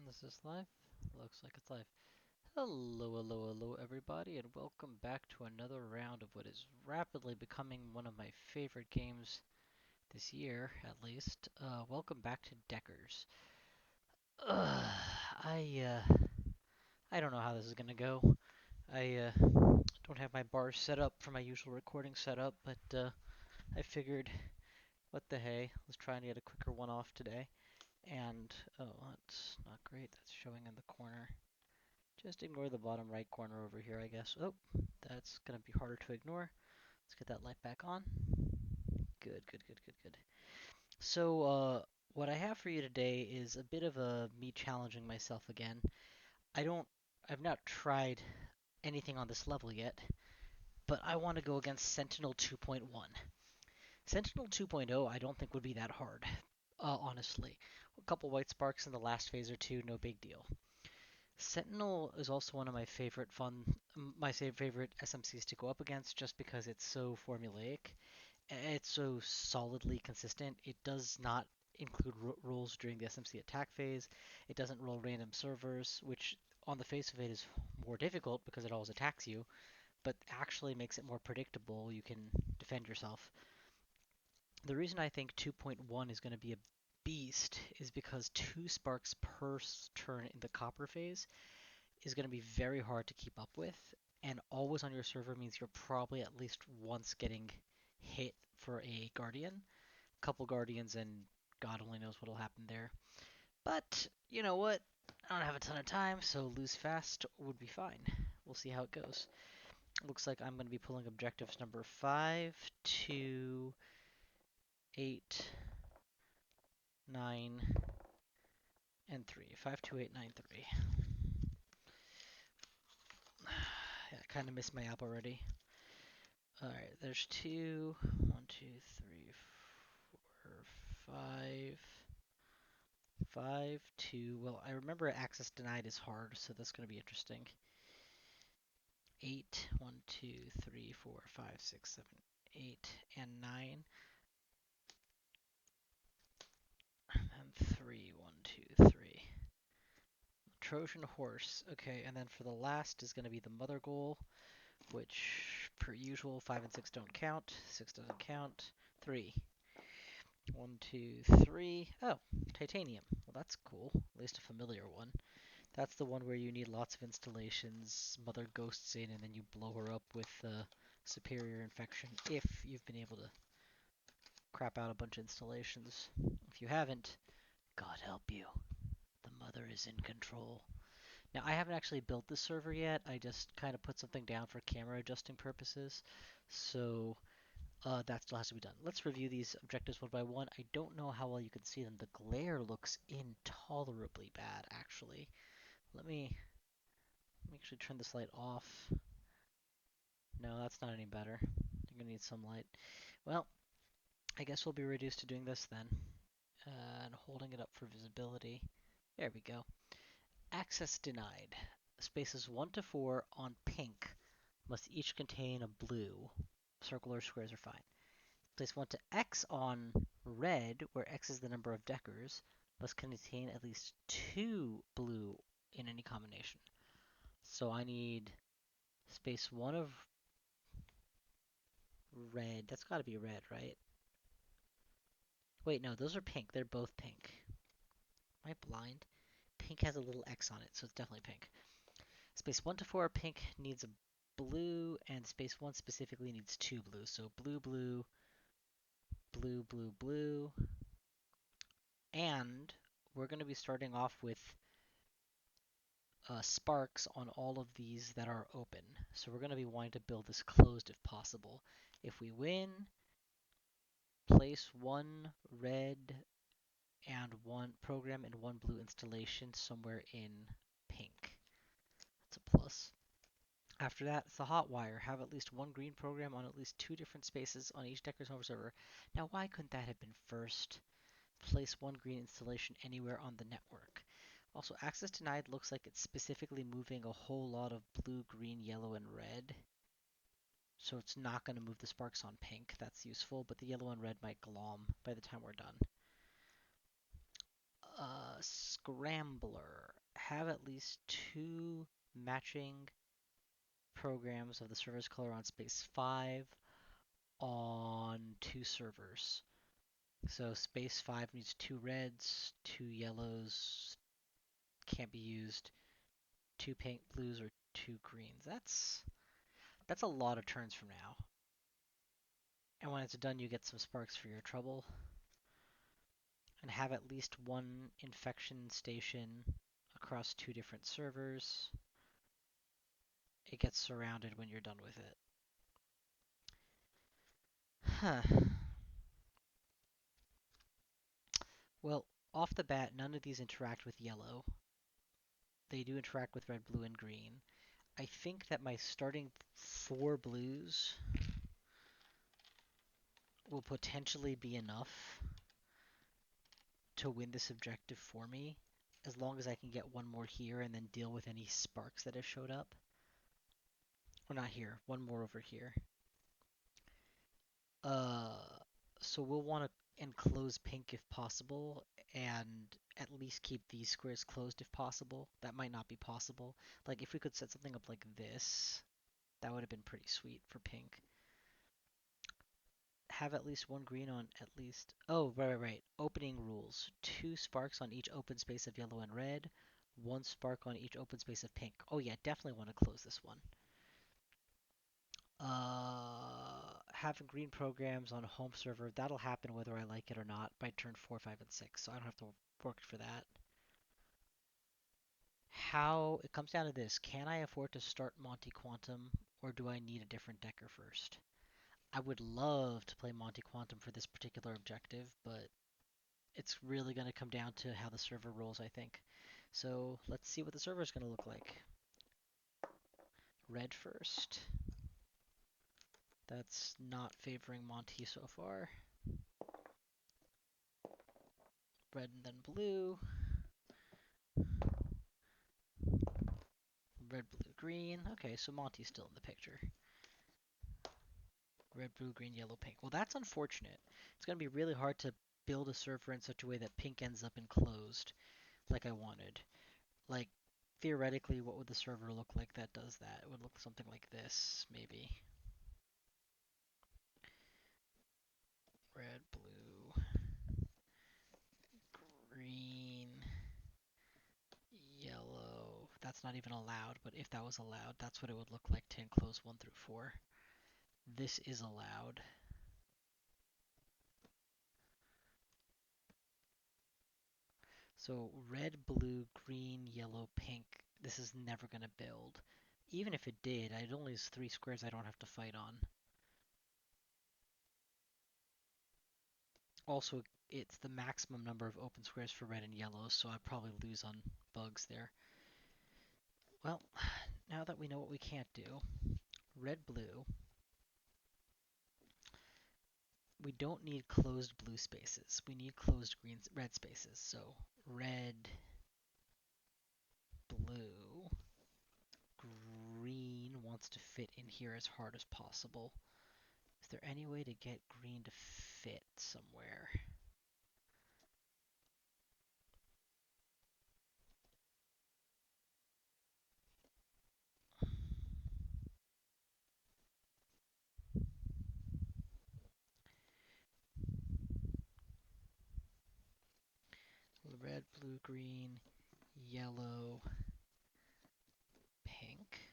This is live. Looks like it's live. Hello, hello, hello, everybody, and welcome back to another round of what is rapidly becoming one of my favorite games this year, at least. Welcome back to Deckers. I don't know how this is gonna go. I don't have my bars set up for my usual recording setup, but I figured, what the hey, let's try and get a quicker one off today. And oh, that's not great. That's showing in the corner. Just ignore the bottom right corner over here, I guess. Oh, that's going to be harder to ignore. Let's get that light back on. Good, good, good, good, good. So, what I have for you today is a bit of me challenging myself again. I've not tried anything on this level yet, but I want to go against Sentinel 2.1. Sentinel 2.0 I don't think would be that hard, honestly. A couple white sparks in the last phase or two, no big deal. Sentinel is also one of my favorite SMCs to go up against just because it's so formulaic. It's so solidly consistent. It does not include rolls during the SMC attack phase. It doesn't roll random servers, which on the face of it is more difficult because it always attacks you, but actually makes it more predictable. You can defend yourself. The reason I think 2.1 is going to be a beast is because 2 sparks per turn in the copper phase is going to be very hard to keep up with, and always on your server means you're probably at least once getting hit for a Guardian. A couple Guardians, and God only knows what'll happen there. But, you know what? I don't have a ton of time, so lose fast would be fine. We'll see how it goes. Looks like I'm going to be pulling objectives number 5, 2, 8, 9, and 3. 5, 2, 8, 9, 3. Yeah, I kind of missed my app already. Alright, there's 2, 1, 2, 3, 4, 5, 5, 2. Well, I remember access denied is hard, so that's going to be interesting. 8, 1, 2, 3, 4, 5, 6, 7, 8, and 9. And 3, 1, 2, 3. Trojan horse. Okay, and then for the last is going to be the mother goal, which, per usual, 5 and 6 don't count. 6 doesn't count. 3. 1, 2, 3. Oh, titanium. Well, that's cool. At least a familiar one. That's the one where you need lots of installations, Mother ghosts in, and then you blow her up with superior infection if you've been able to crap out a bunch of installations. If you haven't, God help you. The Mother is in control. Now, I haven't actually built this server yet. I just kind of put something down for camera adjusting purposes. So that still has to be done. Let's review these objectives one by one. I don't know how well you can see them. The glare looks intolerably bad, actually. Let me actually turn this light off. No, that's not any better. You're gonna need some light. Well, I guess we'll be reduced to doing this then. And holding it up for visibility. There we go. Access denied. Spaces 1 to 4 on pink must each contain a blue. Circle or squares are fine. Place 1 to X on red, where X is the number of deckers, must contain at least 2 blue in any combination. So I need space 1 of red. That's got to be red, right? Wait, no, those are pink. They're both pink. Am I blind? Pink has a little X on it, so it's definitely pink. Space 1 to 4 pink needs a blue, and space 1 specifically needs 2 blue. So blue, blue, blue, blue, blue. And we're going to be starting off with sparks on all of these that are open. So we're going to be wanting to build this closed if possible. If we win, place 1 red and 1 program and 1 blue installation somewhere in pink. That's a plus. After that, it's the hot wire. Have at least 1 green program on at least 2 different spaces on each Decker's home server. Now, why couldn't that have been first? Place 1 green installation anywhere on the network. Also, access denied looks like it's specifically moving a whole lot of blue, green, yellow, and red. So it's not going to move the sparks on pink. That's useful, but the yellow and red might glom by the time we're done. Scrambler. have at least 2 matching programs of the server's color on space 5 on 2 servers. So space 5 needs 2 reds, 2 yellows can't be used, 2 pink blues, or 2 greens. That's a lot of turns from now. And when it's done, you get some sparks for your trouble. And have at least 1 infection station across 2 different servers. It gets surrounded when you're done with it. Huh. Well, off the bat, none of these interact with yellow. They do interact with red, blue, and green. I think that my starting 4 blues will potentially be enough to win this objective for me, as long as I can get 1 more here and then deal with any sparks that have showed up. Or not here, 1 more over here. So we'll want to enclose pink if possible, and at least keep these squares closed if possible. That might not be possible. Like, if we could set something up like this, that would have been pretty sweet for pink. Have at least 1 green on at least... Oh, right. Opening rules. 2 sparks on each open space of yellow and red. 1 spark on each open space of pink. Oh yeah, definitely want to close this one. Having green programs on a home server, that'll happen whether I like it or not by turn 4, 5, and 6, so I don't have to work for that. It comes down to this. Can I afford to start Monty Quantum, or do I need a different decker first? I would love to play Monty Quantum for this particular objective, but it's really going to come down to how the server rolls, I think. So let's see what the server is going to look like. Red first. That's not favoring Monty so far. Red and then blue. Red, blue, green. Okay, so Monty's still in the picture. Red, blue, green, yellow, pink. Well, that's unfortunate. It's going to be really hard to build a server in such a way that pink ends up enclosed like I wanted. Like, theoretically, what would the server look like that does that? It would look something like this, maybe. Red, blue, green, yellow. That's not even allowed, but if that was allowed, that's what it would look like to enclose 1 through 4. This is allowed. So red, blue, green, yellow, pink. This is never going to build. Even if it did, I'd only use 3 squares I don't have to fight on. Also, it's the maximum number of open squares for red and yellow, so I'd probably lose on bugs there. Well, now that we know what we can't do, red, blue. We don't need closed blue spaces. We need closed red spaces. So red, blue, green wants to fit in here as hard as possible. Is there any way to get green to fit somewhere? Red, blue, green, yellow, pink.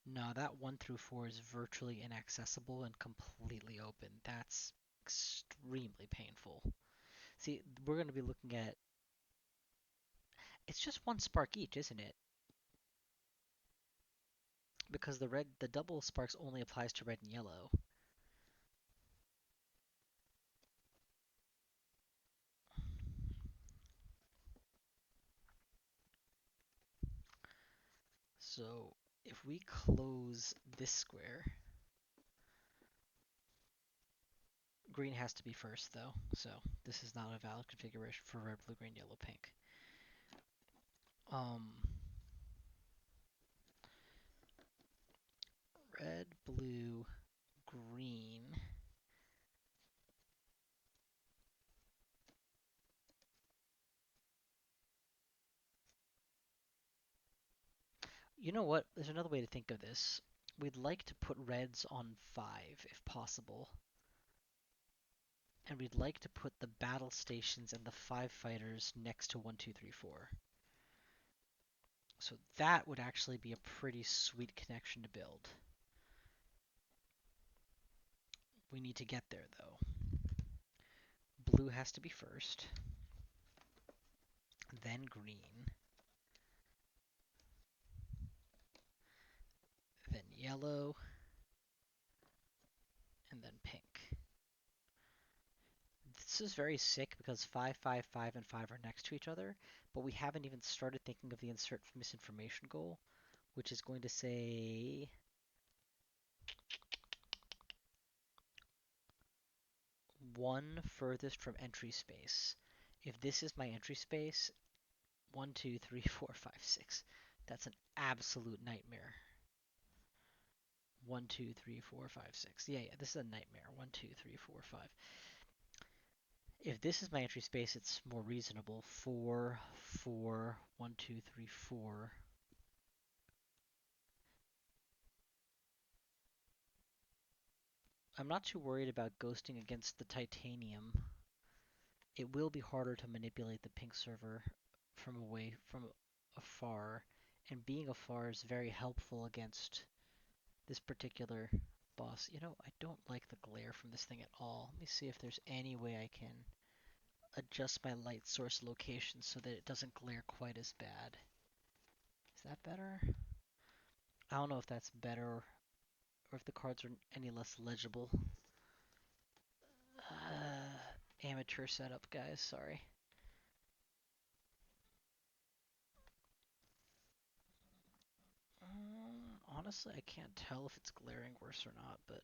No, that 1 through 4 is virtually inaccessible and completely open. That's extremely painful. See, we're going to be looking at... It's just 1 spark each, isn't it? Because the double sparks only applies to red and yellow. So if we close this square, green has to be first though, so this is not a valid configuration for red, blue, green, yellow, pink. Red, blue, green. You know what? There's another way to think of this. We'd like to put reds on 5 if possible. And we'd like to put the battle stations and the 5 fighters next to 1, 2, 3, 4. So that would actually be a pretty sweet connection to build. We need to get there though. Blue has to be first, then green, then yellow, and then pink. This is very sick because 5, 5, 5, and 5 are next to each other, but we haven't even started thinking of the insert misinformation goal, which is going to say 1 furthest from entry space. If this is my entry space, 1, 2, 3, 4, 5, 6. That's an absolute nightmare. 1, 2, 3, 4, 5, 6. Yeah, this is a nightmare. 1, 2, 3, 4, 5. If this is my entry space, it's more reasonable. 4, 4, 1, 2, 3, 4. I'm not too worried about ghosting against the titanium. It will be harder to manipulate the pink server from afar, and being afar is very helpful against this particular boss. You know, I don't like the glare from this thing at all. Let me see if there's any way I can adjust my light source location so that it doesn't glare quite as bad. Is that better? I don't know if that's better or if the cards are any less legible. Amateur setup, guys, sorry. Honestly, I can't tell if it's glaring worse or not, but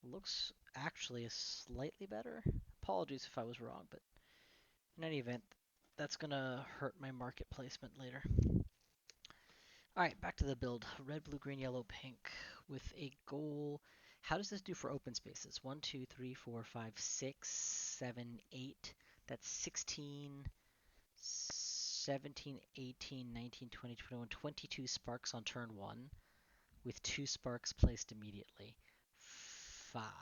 looks actually slightly better. Apologies if I was wrong, but in any event, that's gonna hurt my market placement later. Alright, back to the build. Red, blue, green, yellow, pink with a goal. How does this do for open spaces? 1, 2, 3, 4, 5, 6, 7, 8. That's 16, 17, 18, 19, 20, 21, 22 sparks on turn 1 with 2 sparks placed immediately. Fuck.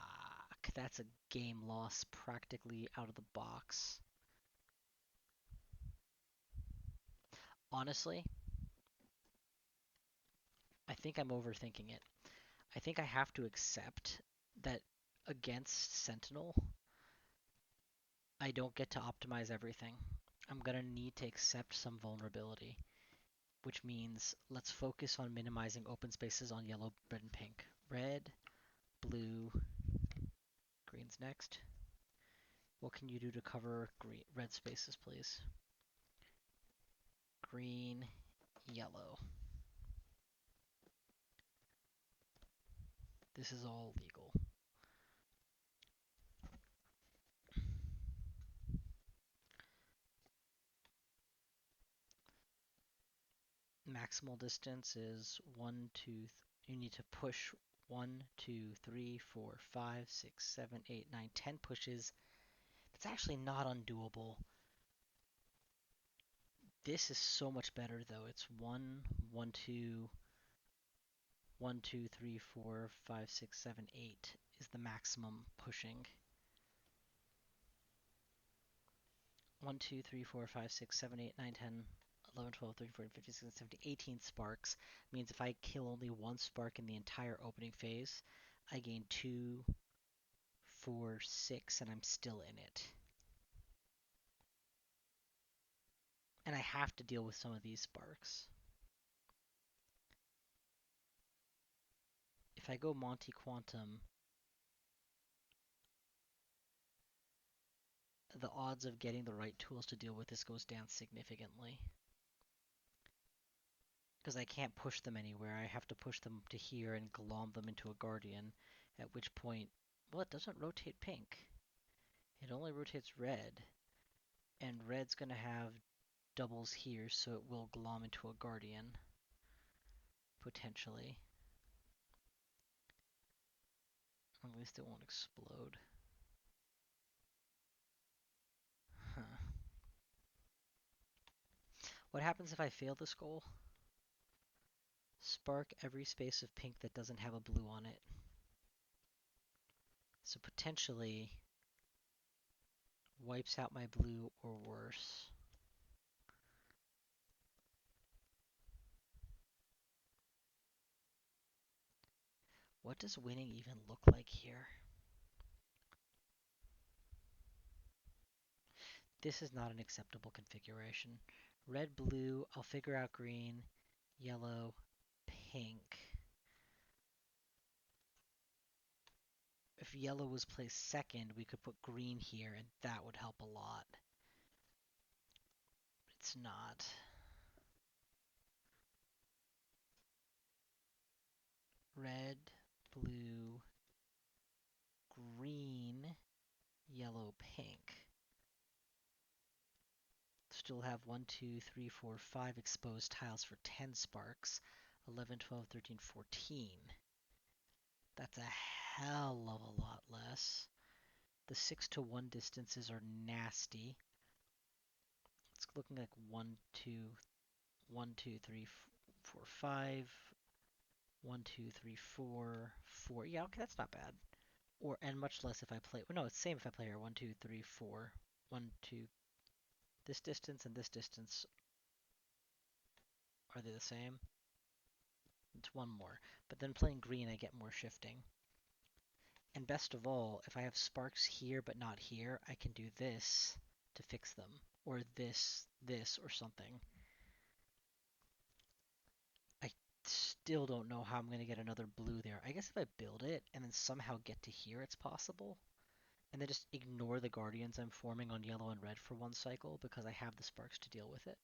That's a game loss practically out of the box. Honestly, I think I'm overthinking it. I think I have to accept that against Sentinel, I don't get to optimize everything. I'm gonna need to accept some vulnerability, which means let's focus on minimizing open spaces on yellow, red, and pink. Red, blue, green's next. What can you do to cover green, red spaces, please? Green, yellow. This is all legal. Maximal distance is 1, 2, you need to push 1, 2, 3, 4, 5, 6, 7, 8, 9, 10 pushes. That's actually not undoable. This is so much better though. It's 1, 1, 2, 1, 2, 3, 4, 5, 6, 7, 8 is the maximum pushing. 1, 2, 3, 4, 5, 6, 7, 8, 9, 10, 11, 12, 13, 14, 15, 16, 17, 18 sparks means if I kill only 1 spark in the entire opening phase, I gain 2, 4, 6, and I'm still in it. And I have to deal with some of these sparks. If I go Monty Quantum, the odds of getting the right tools to deal with this goes down significantly. Because I can't push them anywhere. I have to push them to here and glom them into a Guardian, at which point, well, it doesn't rotate pink. It only rotates red. And red's going to have doubles here, so it will glom into a Guardian. Potentially. At least it won't explode. Huh. What happens if I fail this goal? Spark every space of pink that doesn't have a blue on it. So potentially wipes out my blue or worse. What does winning even look like here? This is not an acceptable configuration. Red, blue, I'll figure out green, yellow, pink. If yellow was placed second, we could put green here, and that would help a lot. It's not. Red, blue, green, yellow, pink. Still have 1, 2, 3, 4, 5 exposed tiles for 10 sparks. 11, 12, 13, 14. That's a hell of a lot less. The 6 to 1 distances are nasty. It's looking like 1, 2, 1, 2, 3, 4, 5. 1, 2, 3, 4, 4. Yeah, okay, that's not bad. And much less if I play. No, it's the same if I play here. 1, 2, 3, 4. 1, 2. This distance and this distance, are they the same? It's one more. But then playing green, I get more shifting. And best of all, if I have sparks here but not here, I can do this to fix them. Or this, or something. I still don't know how I'm going to get another blue there. I guess if I build it and then somehow get to here, it's possible. And then just ignore the guardians I'm forming on yellow and red for one cycle because I have the sparks to deal with it.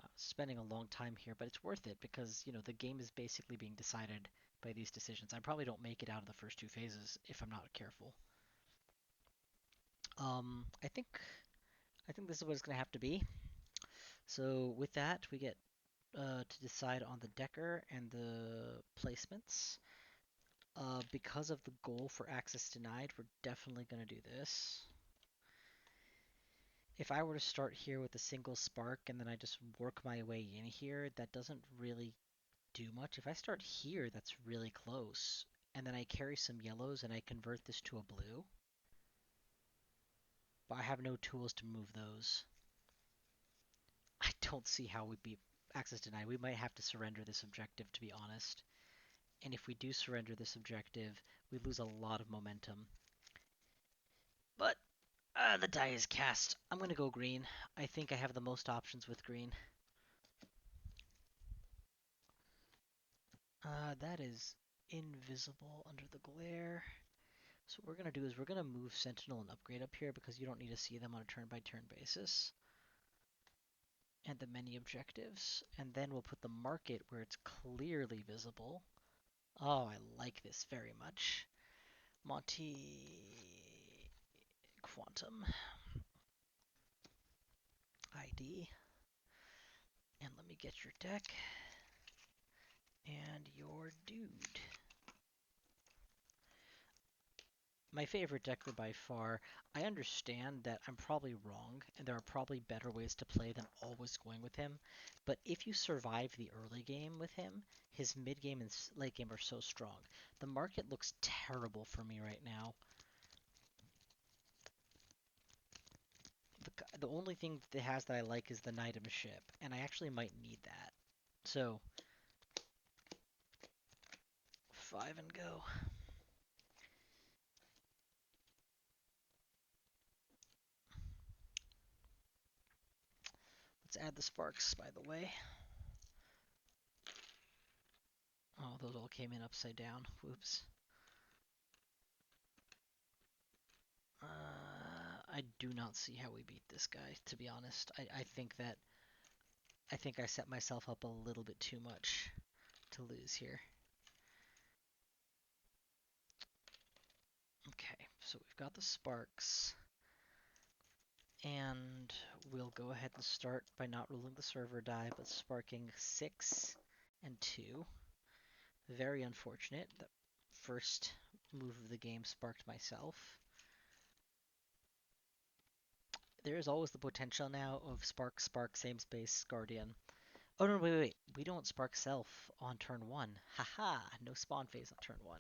I'm spending a long time here, but it's worth it because, the game is basically being decided by these decisions. I probably don't make it out of the first two phases if I'm not careful. I think this is what it's going to have to be. So with that, we get to decide on the decker and the placements. Because of the goal for access denied, we're definitely going to do this. If I were to start here with a single spark and then I just work my way in here, that doesn't really do much. If I start here, that's really close. And then I carry some yellows and I convert this to a blue. But I have no tools to move those. I don't see how we'd be access denied. We might have to surrender this objective, to be honest. And if we do surrender this objective, we lose a lot of momentum. But the die is cast. I'm going to go green. I think I have the most options with green. That is invisible under the glare. So what we're going to do is we're going to move Sentinel and Upgrade up here because you don't need to see them on a turn-by-turn basis. And the many objectives. And then we'll put the market where it's clearly visible. Oh, I like this very much. Monty Quantum ID. And let me get your deck. And your dude. My favorite decker by far. I understand that I'm probably wrong, and there are probably better ways to play than always going with him, but if you survive the early game with him, his mid game and late game are so strong. The market looks terrible for me right now. The only thing that it has that I like is the Knight of a ship, and I actually might need that. So, 5 and go. Let's add the sparks, by the way. Oh, those all came in upside down. Whoops. I do not see how we beat this guy, to be honest. I think I set myself up a little bit too much to lose here. Okay, so we've got the sparks. And we'll go ahead and start by not rolling the server die, but sparking 6 and 2. Very unfortunate. The first move of the game sparked myself. There is always the potential now of spark, same space, guardian. Oh no, wait. We don't spark self on turn 1. Haha, no spawn phase on turn 1.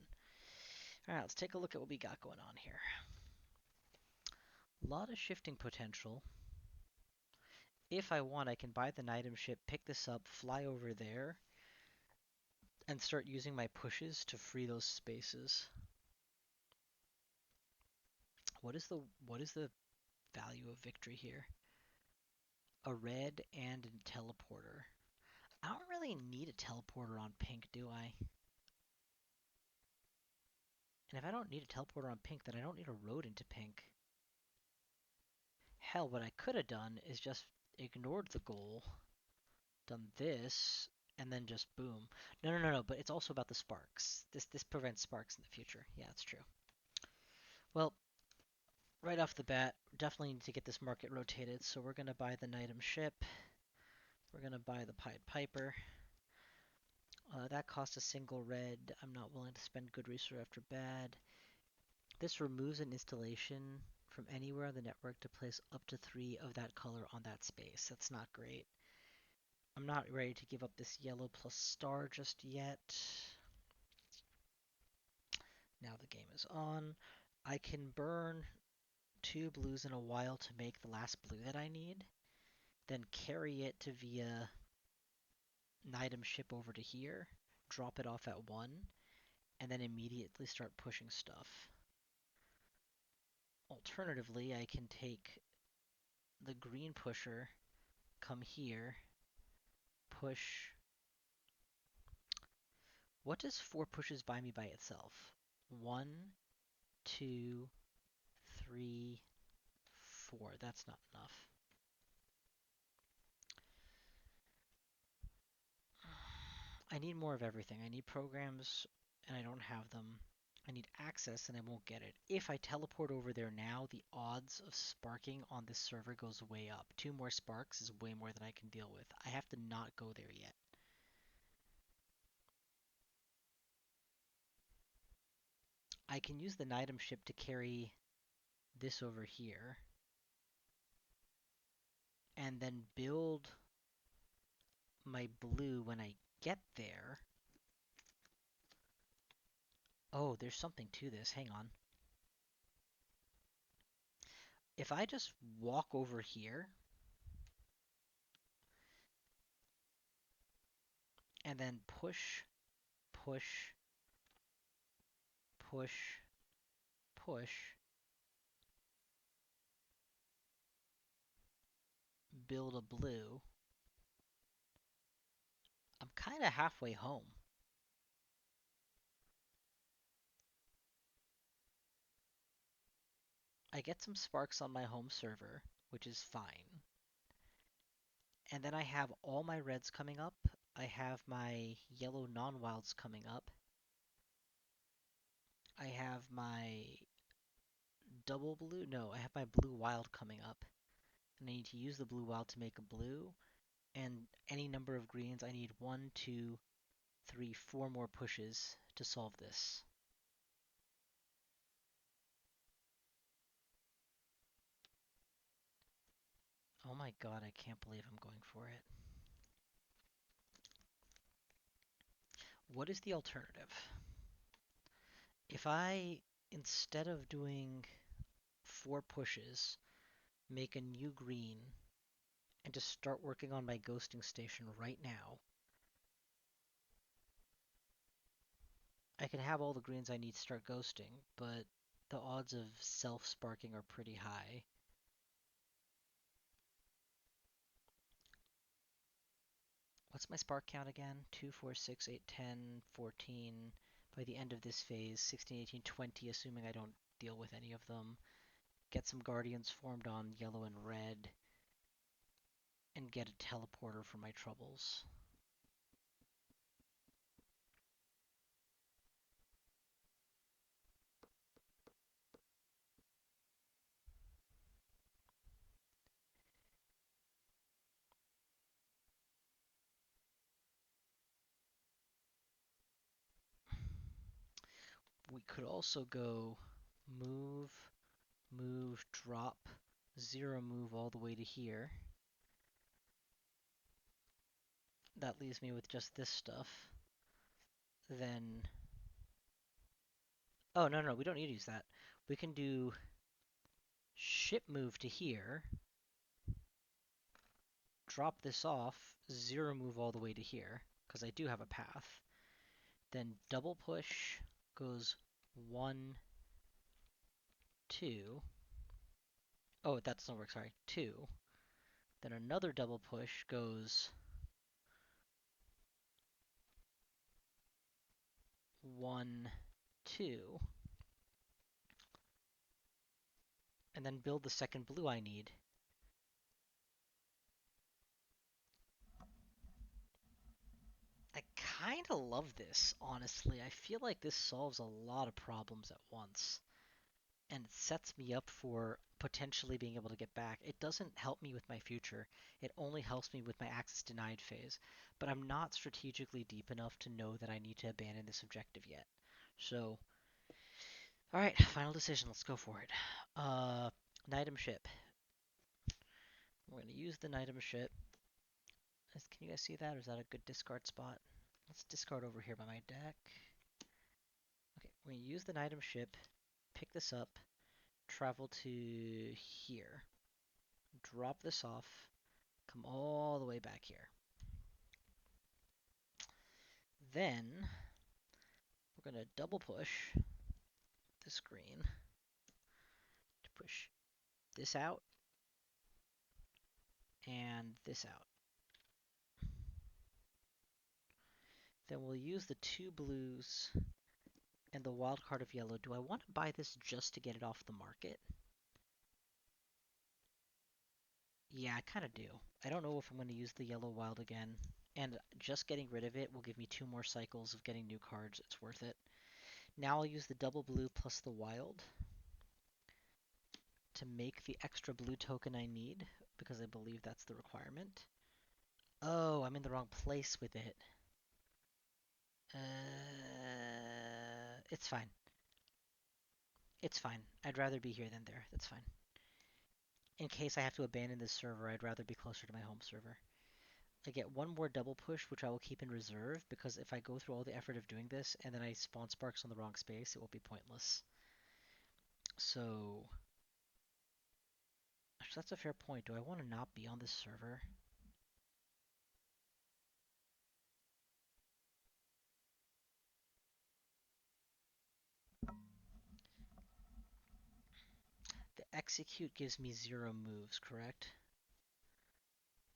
Alright, let's take a look at what we got going on here. A lot of shifting potential. If I want, I can buy the item ship, pick this up, fly over there, and start using my pushes to free those spaces. What is the value of victory here? A red and a teleporter. I don't really need a teleporter on pink, do I? And if I don't need a teleporter on pink, then I don't need a road into pink. Hell, what I could have done is just ignored the goal, done this, and then just boom. No, but it's also about the sparks. This prevents sparks in the future. Yeah, that's true. Well, right off the bat, definitely need to get this market rotated, so we're going to buy the Knightum ship. We're going to buy the Pied Piper. That costs a single red. I'm not willing to spend good resource after bad. This removes an installation from anywhere on the network to place up to 3 of that color on that space. That's not great. I'm not ready to give up this yellow plus star just yet. Now the game is on. I can burn 2 blues in a while to make the last blue that I need, then carry it to via an item ship over to here, drop it off at 1, and then immediately start pushing stuff. Alternatively, I can take the green pusher, come here, push. What does 4 pushes buy me by itself? 1, 2, 3, 4. That's not enough. I need more of everything. I need programs, and I don't have them. I need access, and I won't get it. If I teleport over there now, the odds of sparking on this server goes way up. 2 more sparks is way more than I can deal with. I have to not go there yet. I can use the item ship to carry this over here, and then build my blue when I get there. Oh, there's something to this. Hang on. If I just walk over here and then push, push, push, push, build a blue, I'm kind of halfway home. I get some sparks on my home server, which is fine. And then I have all my reds coming up. I have my yellow non-wilds coming up. I have my double blue? No, I have my blue wild coming up. And I need to use the blue wild to make a blue. And any number of greens, I need 1, 2, 3, 4 more pushes to solve this. Oh my god, I can't believe I'm going for it. What is the alternative? If I, instead of doing 4 pushes, make a new green and just start working on my ghosting station right now, I can have all the greens I need to start ghosting, but the odds of self-sparking are pretty high. What's my spark count again? 2, 4, 6, 8, 10, 14. By the end of this phase, 16, 18, 20, assuming I don't deal with any of them. Get some guardians formed on yellow and red, and get a teleporter for my troubles. We could also go move, move, drop, 0 move all the way to here. that leaves me with just this stuff. Then, oh, no, we don't need to use that. We can do ship move to here, drop this off, 0 move all the way to here, because I do have a path. Then double push goes 1, 2. Oh, that doesn't work, sorry. 2. Then another double push goes 1, 2. And then build the second blue I need. I kind of love this, honestly. I feel like this solves a lot of problems at once. And it sets me up for potentially being able to get back. It doesn't help me with my future. It only helps me with my access denied phase. But I'm not strategically deep enough to know that I need to abandon this objective yet. So, alright, final decision. Let's go for it. Item ship. We're going to use the item ship. Can you guys see that, or is that a good discard spot? Let's discard over here by my deck. Okay, we're going to use the item ship, pick this up, travel to here, drop this off, come all the way back here. Then we're going to double push this green to push this out and this out. Then we'll use the 2 blues and the wild card of yellow. Do I want to buy this just to get it off the market? Yeah, I kind of do. I don't know if I'm going to use the yellow wild again. And just getting rid of it will give me 2 more cycles of getting new cards. It's worth it. Now I'll use the double blue plus the wild to make the extra blue token I need, because I believe that's the requirement. Oh, I'm in the wrong place with it. It's fine. It's fine. I'd rather be here than there. That's fine. In case I have to abandon this server, I'd rather be closer to my home server. I get 1 more double push, which I will keep in reserve, because if I go through all the effort of doing this and then I spawn sparks on the wrong space, it will be pointless. So, actually, that's a fair point. Do I want to not be on this server? The execute gives me 0 moves, correct?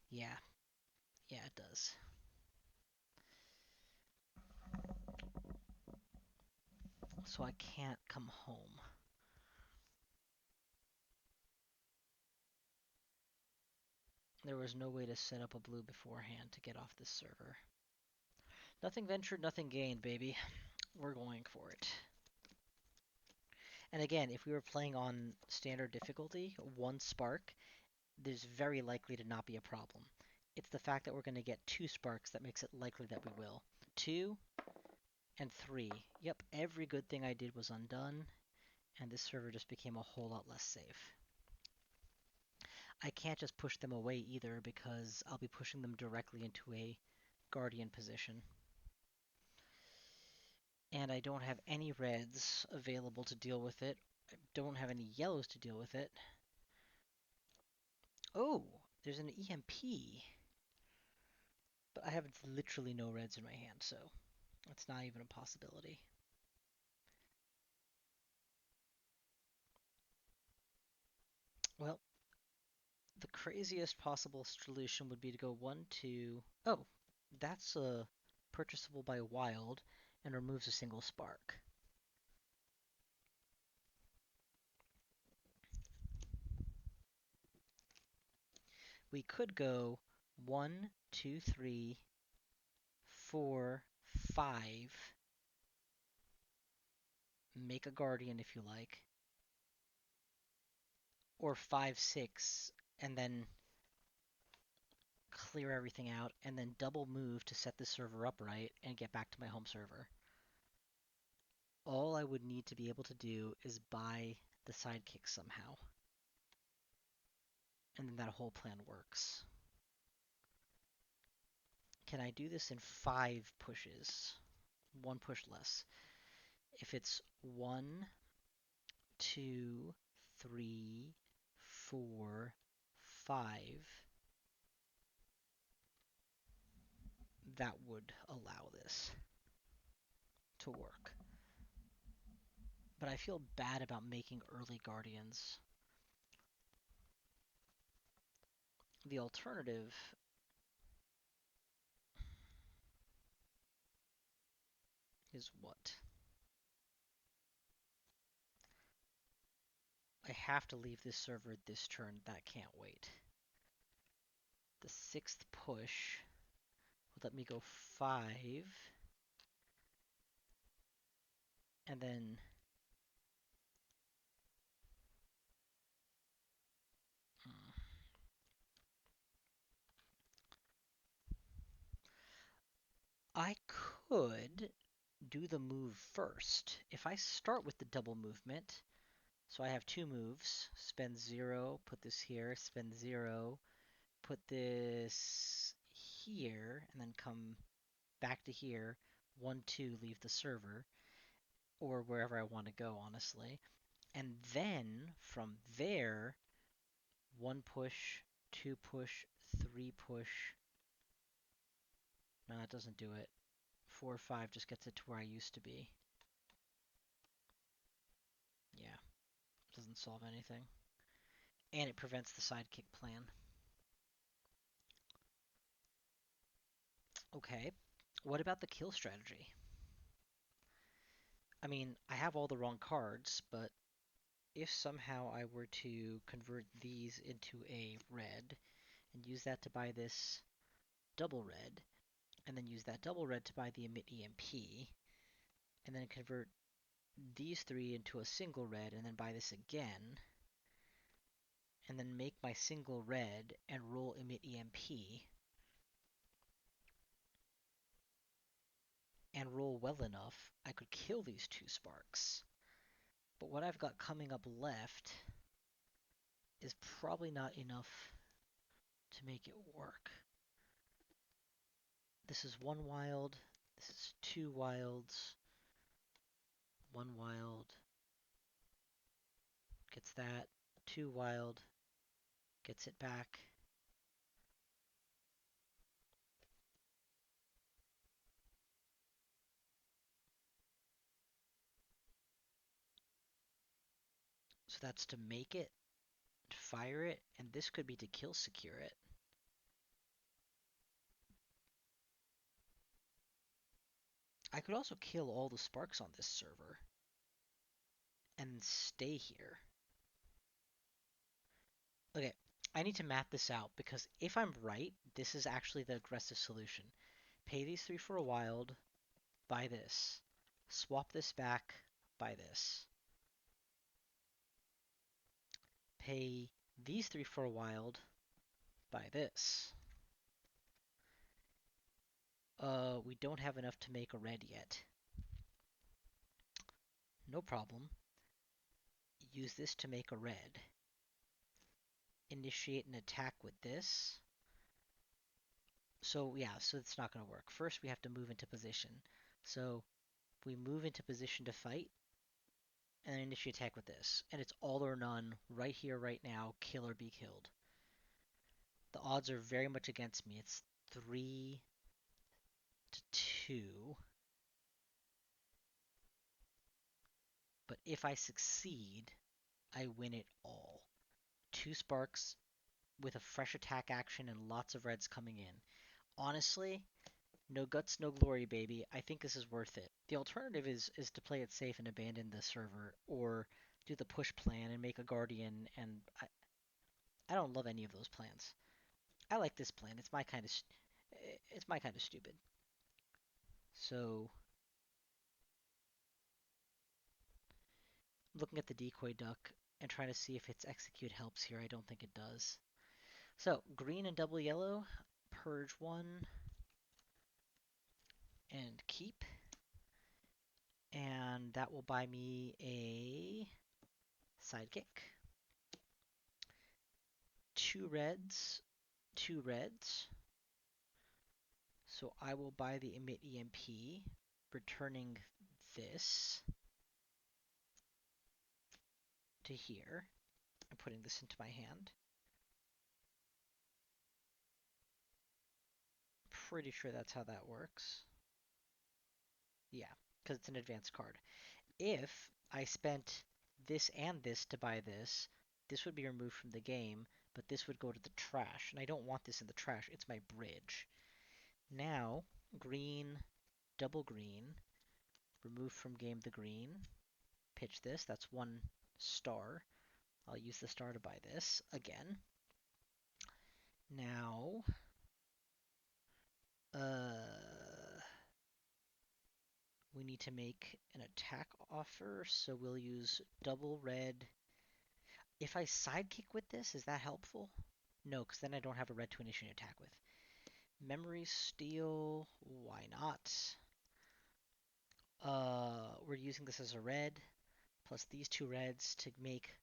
Yeah. Yeah, it does. So I can't come home. There was no way to set up a blue beforehand to get off this server. Nothing ventured, nothing gained, baby. We're going for it. And again, if we were playing on standard difficulty, 1 spark, there's very likely to not be a problem. It's the fact that we're going to get 2 sparks that makes it likely that we will. 2 and 3. Yep, every good thing I did was undone, and this server just became a whole lot less safe. I can't just push them away either, because I'll be pushing them directly into a guardian position. And I don't have any reds available to deal with it. I don't have any yellows to deal with it. Oh, there's an EMP. But I have literally no reds in my hand, so it's not even a possibility. Well, the craziest possible solution would be to go 1, 2... Oh, that's purchasable by wild and removes a single spark. We could go 1, 2, 3, 4, 5, make a guardian if you like, or 5, 6, and then clear everything out, and then double move to set the server up right and get back to my home server. All I would need to be able to do is buy the sidekick somehow. And then that whole plan works. can I do this in 5 pushes? 1 push less. If it's 1, 2, 3, 4, 5, that would allow this to work. But I feel bad about making early guardians. The alternative is what? I have to leave this server this turn. That can't wait. The 6th push would let me go 5. And then I could do the move first. If I start with the double movement, so I have 2 moves, spend 0, put this here, spend 0, put this here, and then come back to here, 1, 2, leave the server, or wherever I want to go, honestly. And then, from there, 1 push, 2 push, 3 push. No, that doesn't do it. 4, 5 just gets it to where I used to be. Yeah, doesn't solve anything. And it prevents the sidekick plan. Okay, what about the kill strategy? I mean, I have all the wrong cards, but if somehow I were to convert these into a red and use that to buy this double red, and then use that double red to buy the emit EMP, and then convert these 3 into a single red and then buy this again, and then make my single red and roll emit EMP, and roll well enough, I could kill these 2 sparks. But what I've got coming up left is probably not enough to make it work. This is 1 wild, this is 2 wilds, 1 wild, gets that, 2 wild, gets it back. So that's to make it, to fire it, and this could be to kill secure it. I could also kill all the sparks on this server and stay here. Okay, I need to map this out because if I'm right, this is actually the aggressive solution. Pay these 3 for a wild, buy this. Swap this back, buy this. Pay these 3 for a wild, buy this. We don't have enough to make a red yet. No problem. Use this to make a red. Initiate an attack with this. So yeah, so it's not going to work. First we have to move into position. So we move into position to fight, and then initiate attack with this. And it's all or none, right here, right now, kill or be killed. The odds are very much against me. It's 3 to 2. But if I succeed, I win it all. 2 sparks with a fresh attack action and lots of reds coming in. Honestly, no guts, no glory, baby. I think this is worth it. The alternative is to play it safe and abandon the server, or do the push plan and make a guardian, and I don't love any of those plans. I like this plan. It's my kind of stupid. So, looking at the decoy duck and trying to see if its execute helps here. I don't think it does. So, green and double yellow, purge 1 and keep. And that will buy me a sidekick. 2 reds, 2 reds. So I will buy the emit EMP, returning this to here. I'm putting this into my hand. Pretty sure that's how that works. Yeah, because it's an advanced card. If I spent this and this to buy this, this would be removed from the game, but this would go to the trash. And I don't want this in the trash. It's my bridge. Now, green, double green, remove from game the green, pitch this. That's 1 star. I'll use the star to buy this again. Now, we need to make an attack offer, so we'll use double red. If I sidekick with this, is that helpful? No, because then I don't have a red to initiate attack with. Memory steal, why not? We're using this as a red, plus these 2 reds to make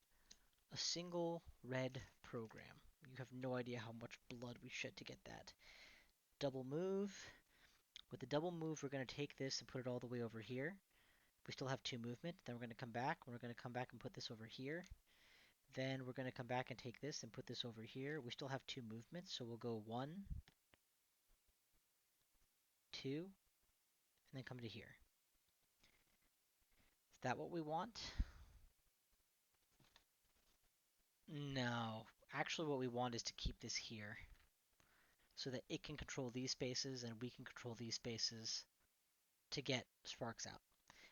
a single red program. You have no idea how much blood we shed to get that. Double move. With the double move, we're going to take this and put it all the way over here. We still have 2 movement. Then we're going to come back. We're going to come back and put this over here. Then we're going to come back and take this and put this over here. We still have 2 movements, so we'll go 1, 2, and then come to here. Is that what we want? No. Actually, what we want is to keep this here, so that it can control these spaces and we can control these spaces to get sparks out.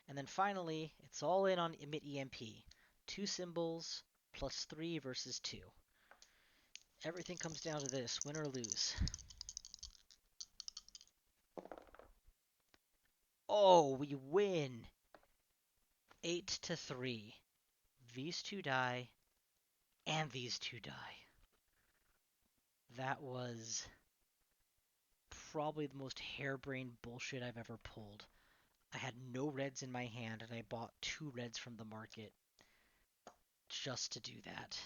And then finally, it's all in on emit EMP. 2 symbols plus 3 versus 2. Everything comes down to this, win or lose. Oh, we win! 8-3. These 2 die, and these 2 die. That was probably the most harebrained bullshit I've ever pulled. I had no reds in my hand, and I bought 2 reds from the market just to do that.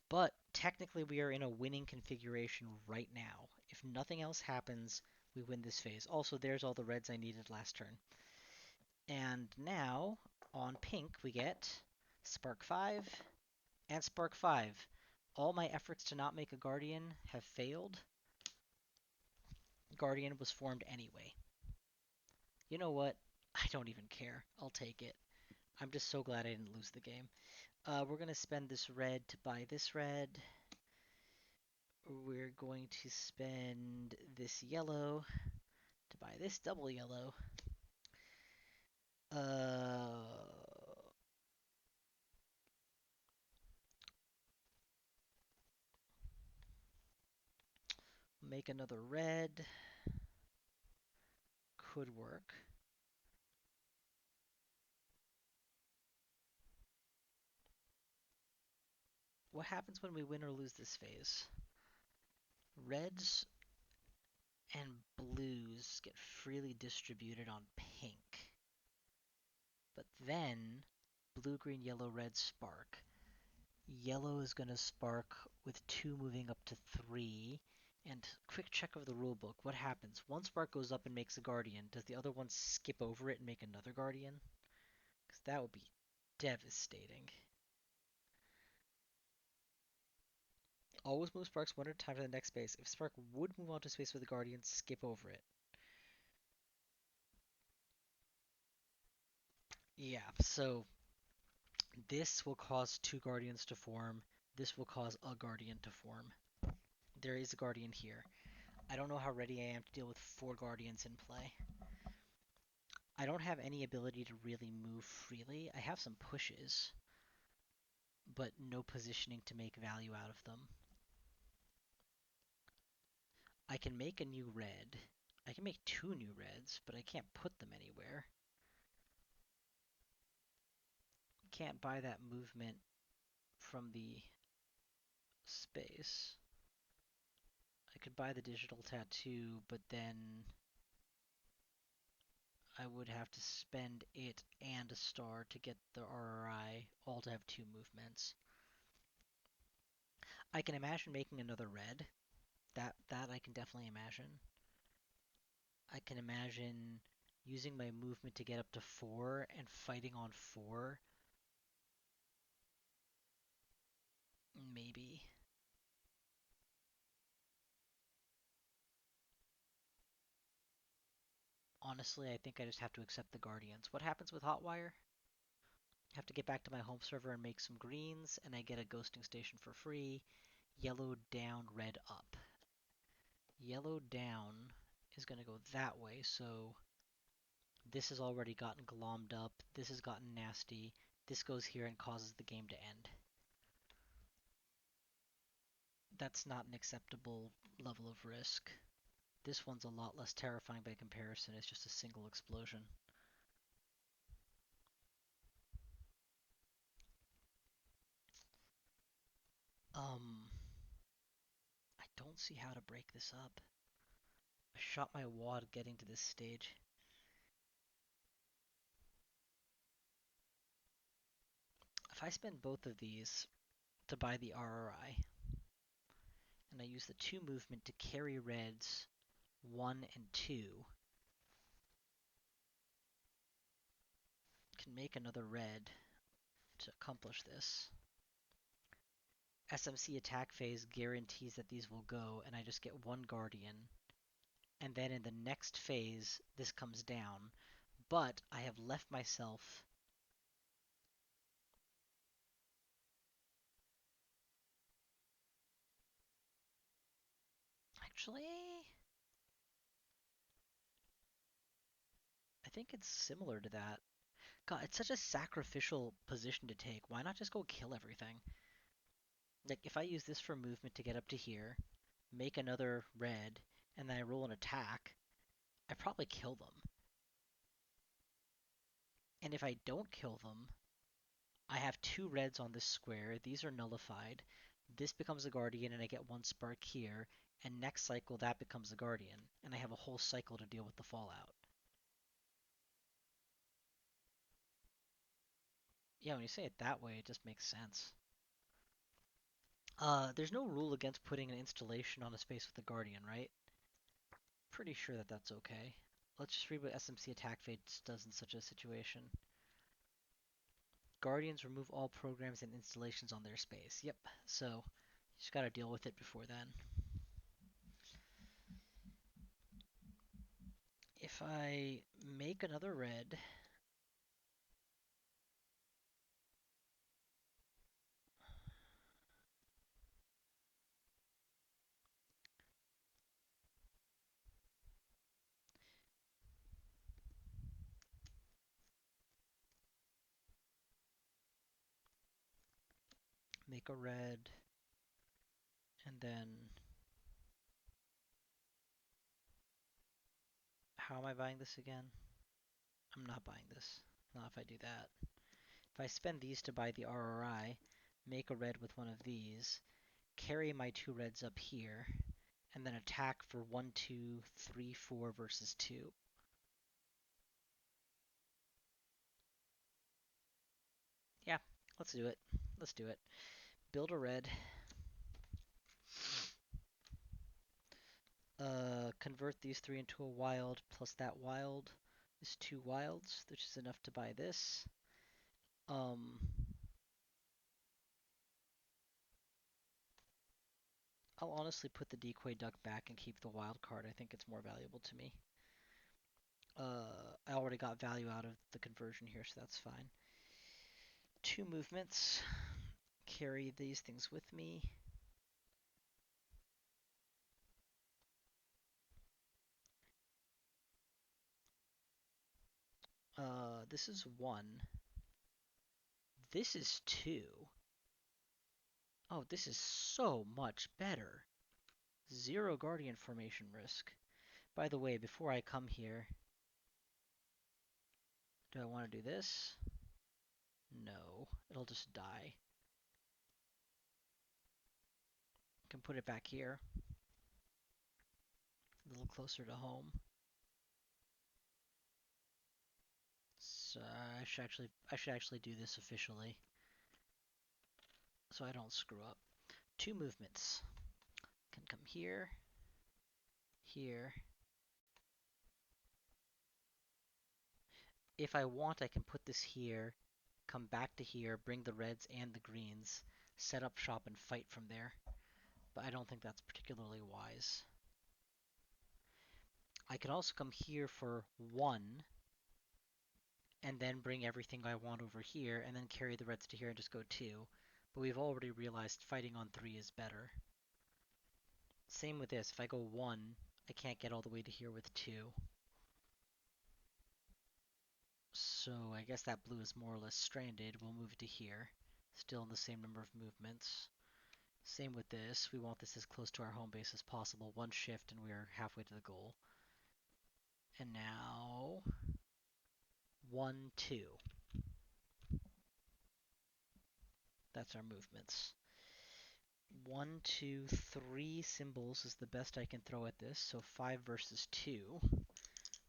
But technically we are in a winning configuration right now. If nothing else happens, we win this phase. Also, there's all the reds I needed last turn. And now, on pink, we get Spark 5 and Spark 5. All my efforts to not make a Guardian have failed. Guardian was formed anyway. You know what? I don't even care. I'll take it. I'm just so glad I didn't lose the game. We're going to spend this red to buy this red. We're going to spend this yellow to buy this double yellow. Make another red. Could work. What happens when we win or lose this phase? Reds and blues get freely distributed on pink. But then, blue, green, yellow, red spark. Yellow is going to spark with 2 moving up to 3. And quick check of the rulebook. What happens? One spark goes up and makes a guardian. Does the other one skip over it and make another guardian? Because that would be devastating. Always move sparks 1 at a time to the next space. If spark would move onto space with a guardian, skip over it. Yeah, so this will cause 2 guardians to form. This will cause a guardian to form. There is a guardian here. I don't know how ready I am to deal with 4 guardians in play. I don't have any ability to really move freely. I have some pushes, but no positioning to make value out of them. I can make a new red. I can make 2 new reds, but I can't put them anywhere. Can't buy that movement from the space. I could buy the digital tattoo, but then I would have to spend it and a star to get the RRI, all to have 2 movements. I can imagine making another red. That I can definitely imagine. I can imagine using my movement to get up to 4 and fighting on 4. Maybe. Honestly, I think I just have to accept the Guardians. What happens with Hotwire? I have to get back to my home server and make some greens, and I get a ghosting station for free. Yellow down, red up. Yellow down is going to go that way, so this has already gotten glommed up. This has gotten nasty. This goes here and causes the game to end. That's not an acceptable level of risk. This one's a lot less terrifying by comparison. It's just a single explosion. I don't see how to break this up. I shot my wad getting to this stage. If I spend both of these to buy the RRI, and I use the 2 movement to carry reds 1 and 2, can make another red to accomplish this. SMC attack phase guarantees that these will go, and I just get 1 Guardian. And then in the next phase, this comes down. But I have left myself... Actually... I think it's similar to that. God, it's such a sacrificial position to take. Why not just go kill everything? Like, if I use this for movement to get up to here, make another red, and then I roll an attack, I probably kill them. And if I don't kill them, I have 2 reds on this square. These are nullified. This becomes a Guardian, and I get 1 spark here. And next cycle, that becomes a Guardian. And I have a whole cycle to deal with the fallout. Yeah, when you say it that way, it just makes sense. There's no rule against putting an installation on a space with a Guardian, right? Pretty sure that that's okay. Let's just read what SMC attack phase does in such a situation. Guardians remove all programs and installations on their space. Yep, so you just gotta deal with it before then. If I make another red, make a red, and then how am I buying this again? I'm not buying this. Not if I do that. If I spend these to buy the RRI, make a red with one of these, carry my 2 reds up here, and then attack for 1, 2, 3, 4 versus 2. Yeah, let's do it. Let's do it. Build a red. Convert these 3 into a wild, plus that wild is 2 wilds, which is enough to buy this. I'll honestly put the decoy duck back and keep the wild card. I think it's more valuable to me. I already got value out of the conversion here, so that's fine. 2 movements. Carry these things with me. This is 1. This is 2. Oh, this is so much better. 0 Guardian formation risk. By the way, before I come here, do I want to do this? No, it'll just die. I can put it back here. A little closer to home. So I should actually do this officially, so I don't screw up. 2 movements. Can come here. here. If I want, I can put this here, come back to here, bring the reds and the greens, set up shop and fight from there. But I don't think that's particularly wise. I can also come here for 1, and then bring everything I want over here, and then carry the reds to here and just go 2. But we've already realized fighting on 3 is better. Same with this. If I go 1, I can't get all the way to here with 2. So I guess that blue is more or less stranded. We'll move to here. Still in the same number of movements. Same with this. We want this as close to our home base as possible. 1 shift and we are halfway to the goal. And now 1, 2. That's our movements. 1, 2, 3 symbols is the best I can throw at this. So 5 versus 2.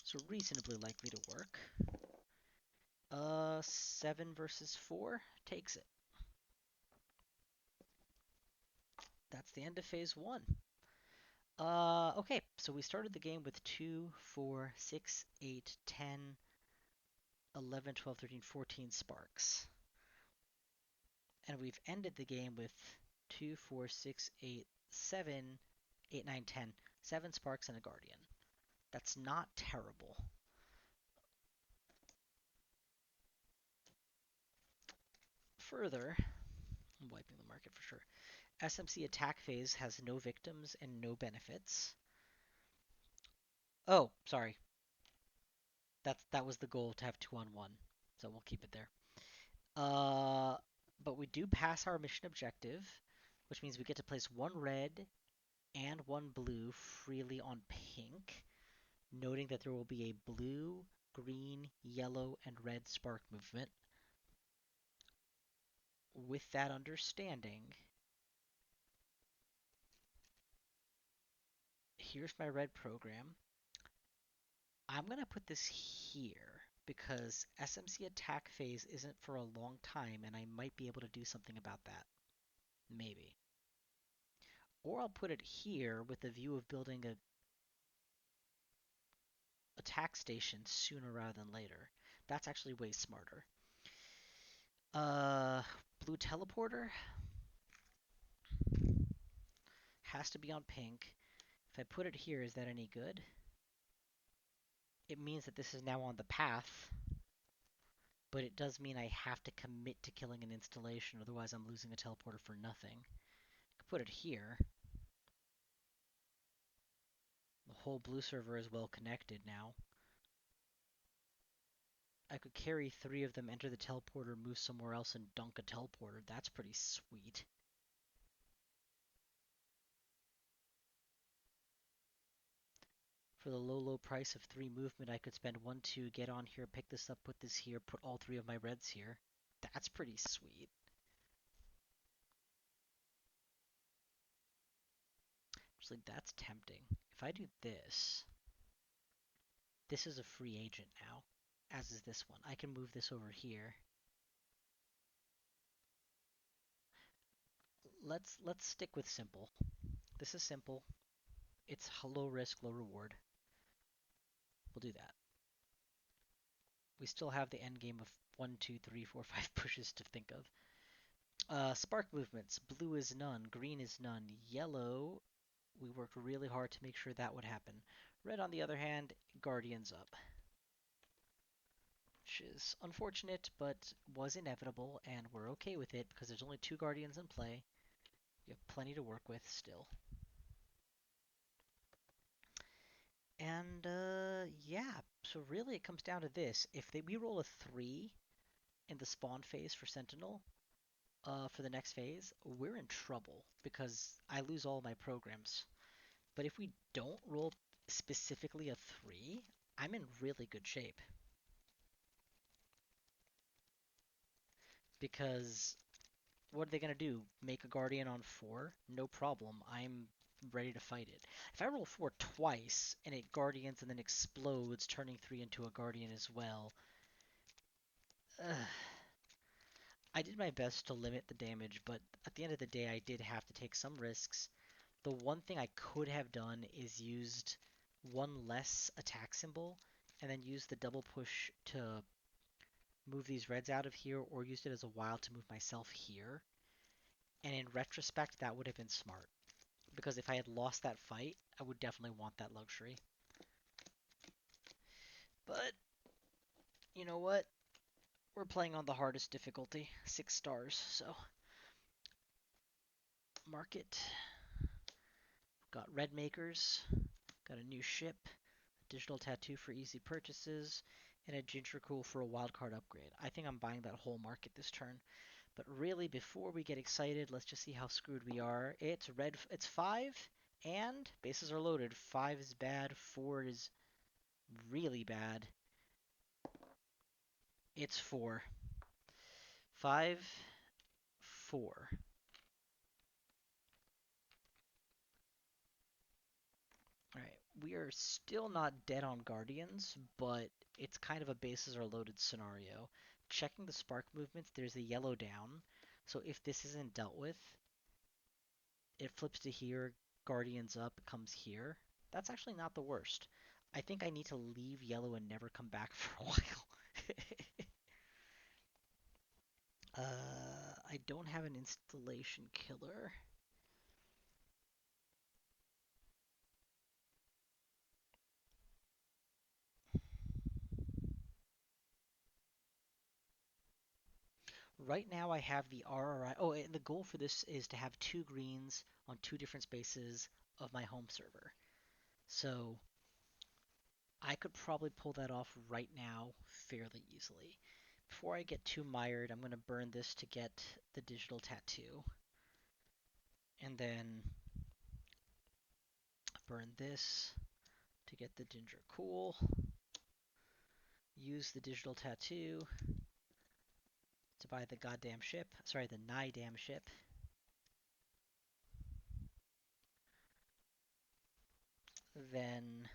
So reasonably likely to work. 7 versus 4 takes it. That's the end of phase 1. Okay, so we started the game with 2, 4, 6, 8, 10, 11, 12, 13, 14 sparks. And we've ended the game with 2, 4, 6, 8, 7, 8, 9, 10. 7 sparks and a guardian. That's not terrible. Further, I'm wiping the market for sure. SMC attack phase has no victims and no benefits. Oh, sorry. That was the goal, to have 2 on 1. So we'll keep it there. But we do pass our mission objective, which means we get to place 1 red and 1 blue freely on pink, noting that there will be a blue, green, yellow, and red spark movement. With that understanding, here's my red program. I'm going to put this here because SMC attack phase isn't for a long time and I might be able to do something about that. Maybe. Or I'll put it here with the view of building a attack station sooner rather than later. That's actually way smarter. Blue teleporter has to be on pink. If I put it here, is that any good? It means that this is now on the path, but it does mean I have to commit to killing an installation, otherwise I'm losing a teleporter for nothing. I could put it here. The whole blue server is well connected now. I could carry 3 of them, enter the teleporter, move somewhere else, and dunk a teleporter. That's pretty sweet. For the low price of 3 movement, I could spend 1, 2, get on here, pick this up, put this here, put all 3 of my reds here. That's pretty sweet. Actually, that's tempting. If I do this, this is a free agent now, as is this one. I can move this over here. Let's stick with simple. This is simple. It's low risk, low reward. We'll do that. We still have the end game of 1, 2, 3, 4, 5 pushes to think of. Spark movements. Blue is none. Green is none. Yellow, we worked really hard to make sure that would happen. Red, on the other hand, Guardians up. Which is unfortunate, but was inevitable, and we're okay with it because there's only 2 Guardians in play. We have plenty to work with still. And, yeah, so really it comes down to this. If we roll a 3 in the spawn phase for Sentinel, for the next phase, we're in trouble because I lose all my programs. But if we don't roll specifically a 3, I'm in really good shape. Because what are they going to do? Make a Guardian on 4? No problem. I'm ready to fight it. If I roll 4 twice and it Guardians and then explodes, turning 3 into a Guardian as well, I did my best to limit the damage, but at the end of the day, I did have to take some risks. The one thing I could have done is used one less attack symbol and then use the double push to move these reds out of here, or used it as a while to move myself here. And in retrospect, that would have been smart. Because if I had lost that fight, I would definitely want that luxury. But, you know what? We're playing on the hardest difficulty, 6 stars, so market. Got red makers, got a new ship, a digital tattoo for easy purchases, and a ginger cool for a wildcard upgrade. I think I'm buying that whole market this turn. But really, before we get excited, let's just see how screwed we are. It's red. It's 5, and bases are loaded. 5 is bad. 4 is really bad. It's 4. 5, 4. Alright, we are still not dead on Guardians, but it's kind of a bases are loaded scenario. Checking the spark movements, there's a yellow down. So if this isn't dealt with, it flips to here, Guardians up, comes here. That's actually not the worst. I think I need to leave yellow and never come back for a while. I don't have an installation killer. Right now I have the RRI. Oh, and the goal for this is to have 2 greens on 2 different spaces of my home server. So I could probably pull that off right now fairly easily. Before I get too mired, I'm going to burn this to get the digital tattoo. And then burn this to get the ginger cool. Use the digital tattoo to buy the goddamn ship. Sorry, the nigh-damn ship. Then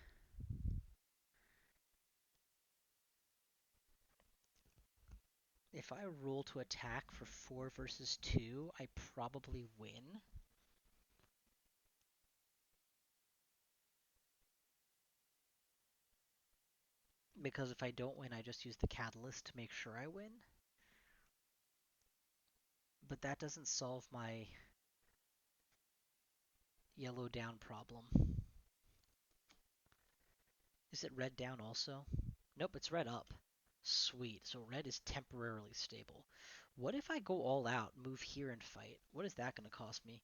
if I roll to attack for 4 versus 2, I probably win. Because if I don't win, I just use the catalyst to make sure I win. But that doesn't solve my yellow down problem. Is it red down also? Nope, it's red up. Sweet, so red is temporarily stable. What if I go all out, move here and fight? What is that going to cost me?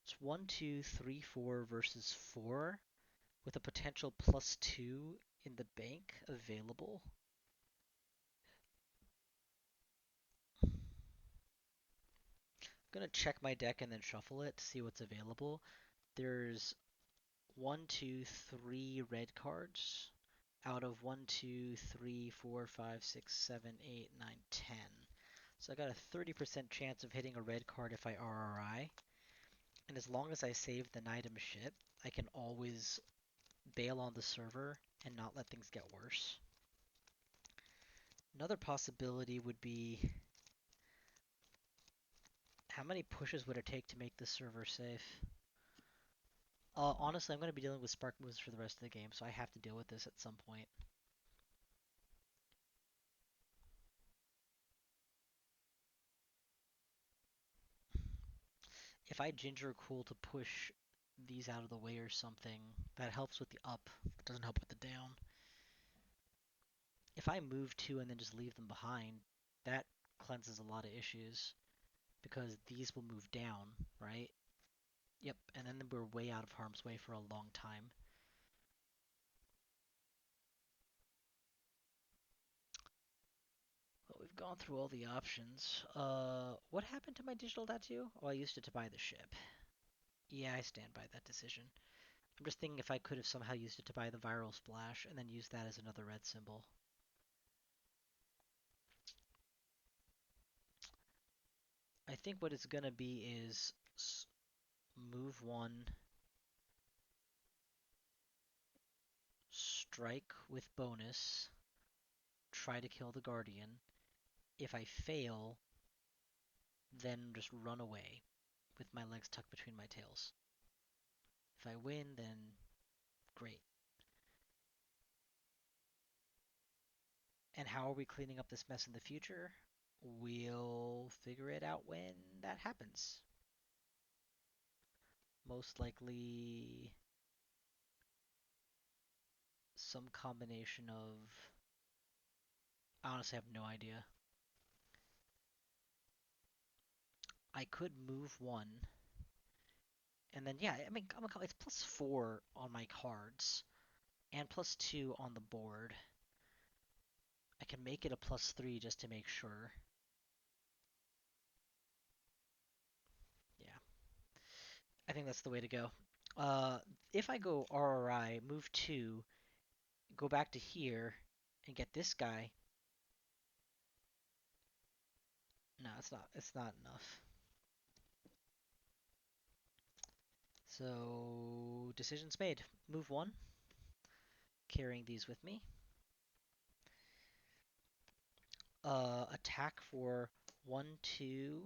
It's 1, 2, 3, 4 versus 4 with a potential +2 in the bank available. I'm going to check my deck and then shuffle it to see what's available. There's 1, 2, 3 red cards out of 1, 2, 3, 4, 5, 6, 7, 8, 9, 10. So I got a 30% chance of hitting a red card if I RRI. And as long as I save the item ship, I can always bail on the server and not let things get worse. Another possibility would be, how many pushes would it take to make the server safe? Honestly, I'm going to be dealing with spark moves for the rest of the game, so I have to deal with this at some point. If I ginger cool to push these out of the way or something, that helps with the up, but doesn't help with the down. If I move 2 and then just leave them behind, that cleanses a lot of issues, because these will move down, right? Yep, and then we're way out of harm's way for a long time. Well, we've gone through all the options. What happened to my digital tattoo? Oh, I used it to buy the ship. Yeah, I stand by that decision. I'm just thinking if I could have somehow used it to buy the viral splash and then used that as another red symbol. I think what it's gonna be is move 1, strike with bonus, try to kill the guardian. If I fail, then just run away with my legs tucked between my tails. If I win, then great. And how are we cleaning up this mess in the future? We'll figure it out when that happens. Most likely some combination of... I honestly have no idea. I could move one. And then, yeah, I mean, it's +4 on my cards. And +2 on the board. I can make it a +3 just to make sure. Yeah. I think that's the way to go. If I go RRI, move 2, go back to here, and get this guy... No, it's not enough. So, decisions made. Move 1, carrying these with me. Attack for 1, 2,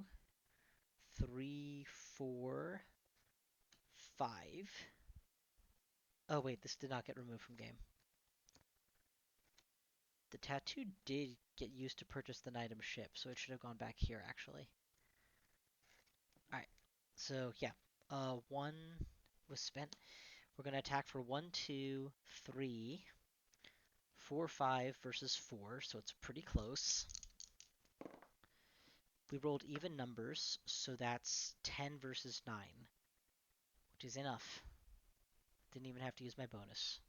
3, 4, 5. Oh wait, this did not get removed from game. The tattoo did get used to purchase the item ship, so it should have gone back here actually. Alright, so yeah. 1 was spent. We're gonna attack for 1, 2, 3, 4, 5 versus 4, so it's pretty close. We rolled even numbers, so that's 10 versus 9, which is enough. Didn't even have to use my bonus.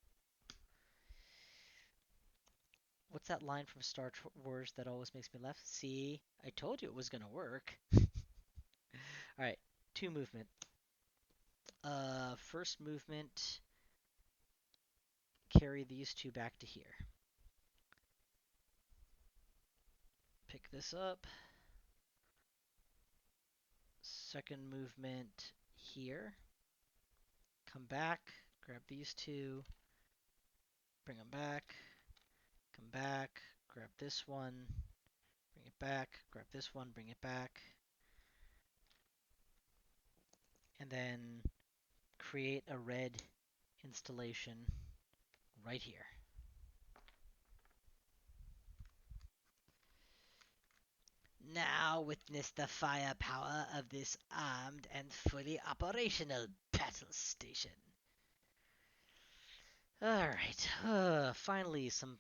What's that line from Star Wars that always makes me laugh? See, I told you it was gonna work. Alright, 2 movement. First movement, carry these 2 back to here. Pick this up. Second movement here. Come back, grab these 2, bring them back, come back, grab this one, bring it back, grab this one, bring it back. And then create a red installation right here. Now witness the firepower of this armed and fully operational battle station. Alright, finally some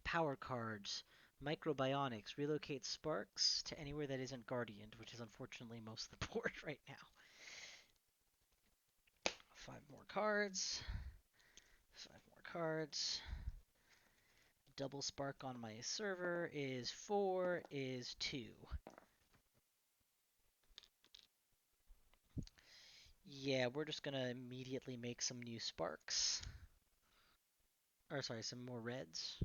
power cards. Microbionics, relocate sparks to anywhere that isn't guardianed, which is unfortunately most of the board right now. 5 more cards. 5 more cards. Double spark on my server is 4, is 2. Yeah, we're just gonna immediately make some new sparks. Or sorry, some more reds.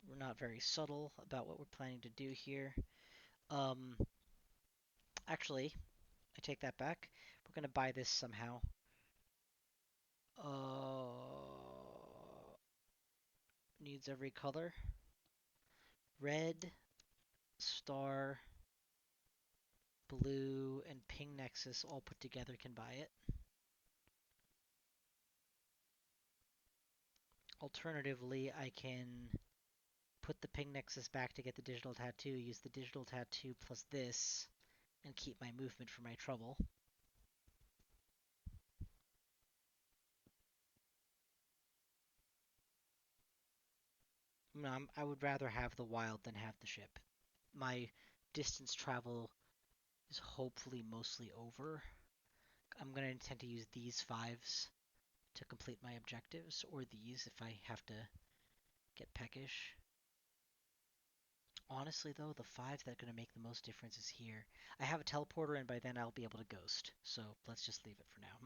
We're not very subtle about what we're planning to do here. Actually, I take that back. We're gonna buy this somehow. Needs every color. Red, star, blue, and ping nexus all put together can buy it. Alternatively, I can put the ping nexus back to get the digital tattoo, use the digital tattoo plus this, and keep my movement for my trouble. No, I would rather have the wild than have the ship. My distance travel is hopefully mostly over. I'm going to intend to use these 5s to complete my objectives, or these if I have to get peckish. Honestly though, the 5 that's going to make the most difference is here. I have a teleporter and by then I'll be able to ghost, so let's just leave it for now.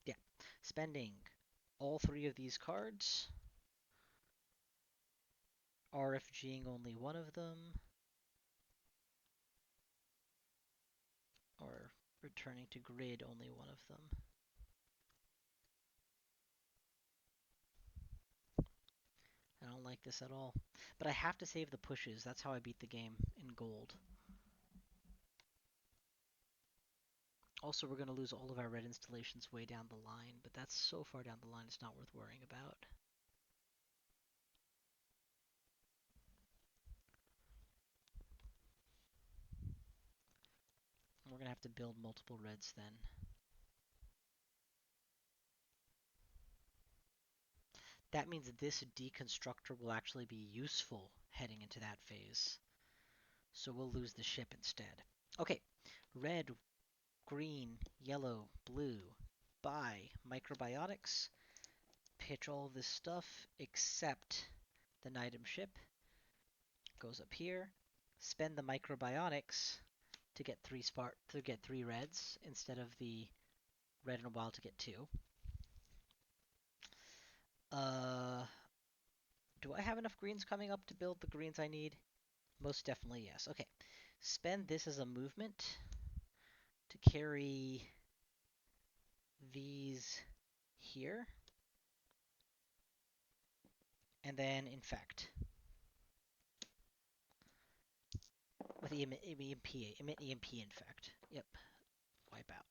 Yeah, spending all 3 of these cards, RFGing only one of them, or returning to grid only one of them. I don't like like this at all. But I have to save the pushes. That's how I beat the game in gold. Also, we're going to lose all of our red installations way down the line, but that's so far down the line it's not worth worrying about. We're going to have to build multiple reds then. That means this deconstructor will actually be useful heading into that phase. So we'll lose the ship instead. Okay, red, green, yellow, blue. Buy microbiotics. Pitch all this stuff except the Nidum ship. Goes up here. Spend the microbiotics to get three reds instead of the red and wild to get 2. Do I have enough greens coming up to build the greens I need? Most definitely yes. Okay. Spend this as a movement to carry these here. And then infect. With emit EMP infect. Yep. Wipe out.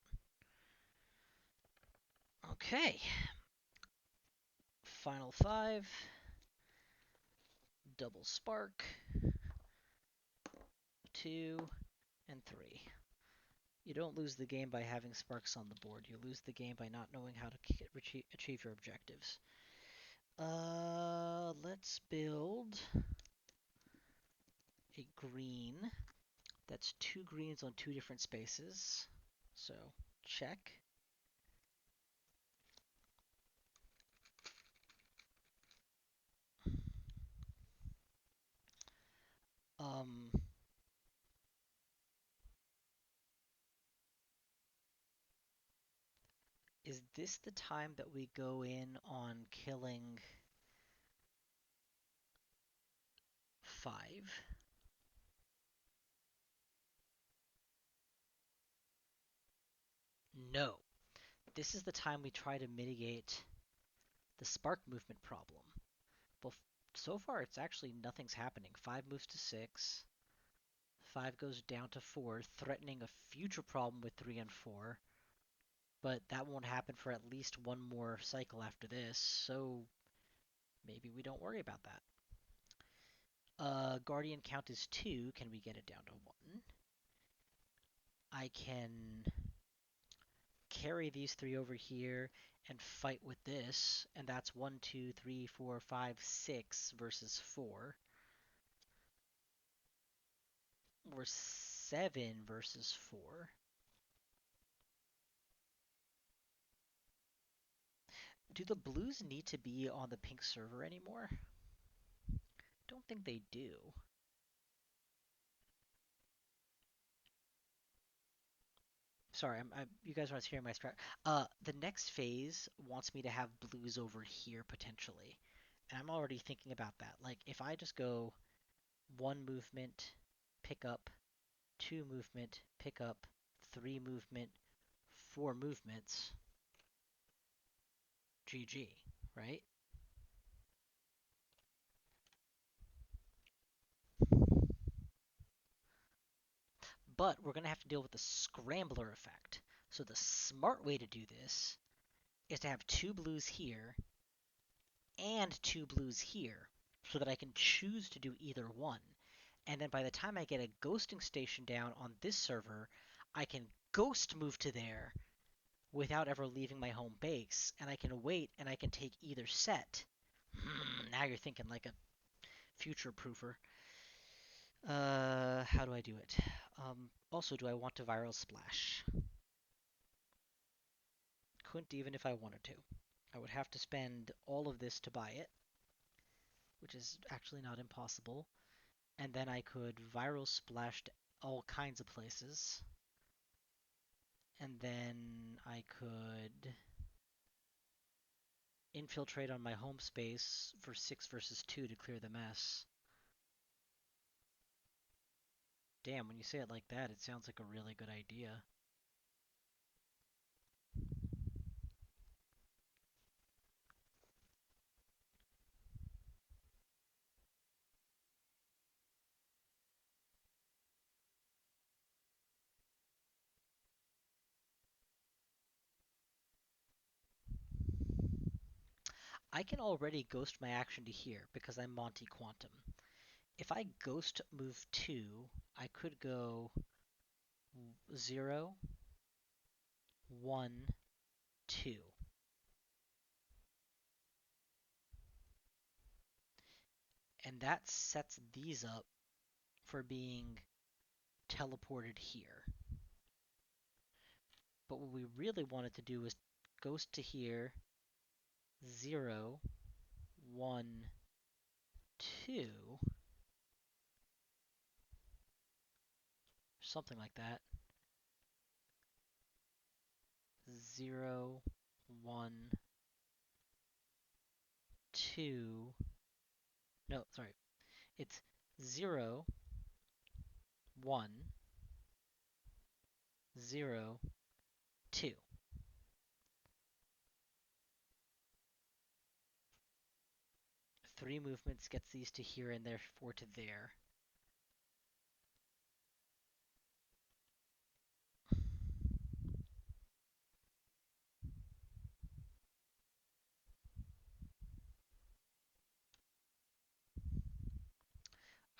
Okay. Final 5. Double spark. 2 and 3. You don't lose the game by having sparks on the board. You lose the game by not knowing how to achieve your objectives. Let's build a green. That's 2 greens on 2 different spaces. So, check. Is this the time that we go in on killing 5? No. This is the time we try to mitigate the spark movement problem. But so far, it's actually nothing's happening. 5 moves to 6. 5 goes down to 4, threatening a future problem with 3 and 4. But that won't happen for at least one more cycle after this, so maybe we don't worry about that. Guardian count is 2. Can we get it down to 1? I can carry these 3 over here and fight with this, and that's 1, 2, 3, 4, 5, 6 versus 4. Or 7 versus 4. Do the blues need to be on the pink server anymore? Don't think they do. Sorry, you guys aren't hearing my strat. The next phase wants me to have blues over here potentially, and I'm already thinking about that. Like if I just go 1 movement, pick up, 2 movement, pick up, 3 movement, 4 movements, GG, right? But we're going to have to deal with the scrambler effect. So the smart way to do this is to have 2 blues here and 2 blues here so that I can choose to do either one. And then by the time I get a ghosting station down on this server, I can ghost move to there without ever leaving my home base, and I can wait and I can take either set. Now you're thinking like a future proofer. How do I do it? Also, do I want to viral splash? Couldn't even if I wanted to. I would have to spend all of this to buy it, which is actually not impossible. And then I could viral splash to all kinds of places. And then I could infiltrate on my home space for 6 versus 2 to clear the mess. Damn, when you say it like that, it sounds like a really good idea. I can already ghost my action to here because I'm Monty Quantum. If I ghost move 2, I could go 0, 1, 2. And that sets these up for being teleported here. But what we really wanted to do was ghost to here, 0, 1, 2, something like that. 0, 1, 2. No, sorry. It's 0, 1, 0, 2. 3 movements gets these to here and therefore to there.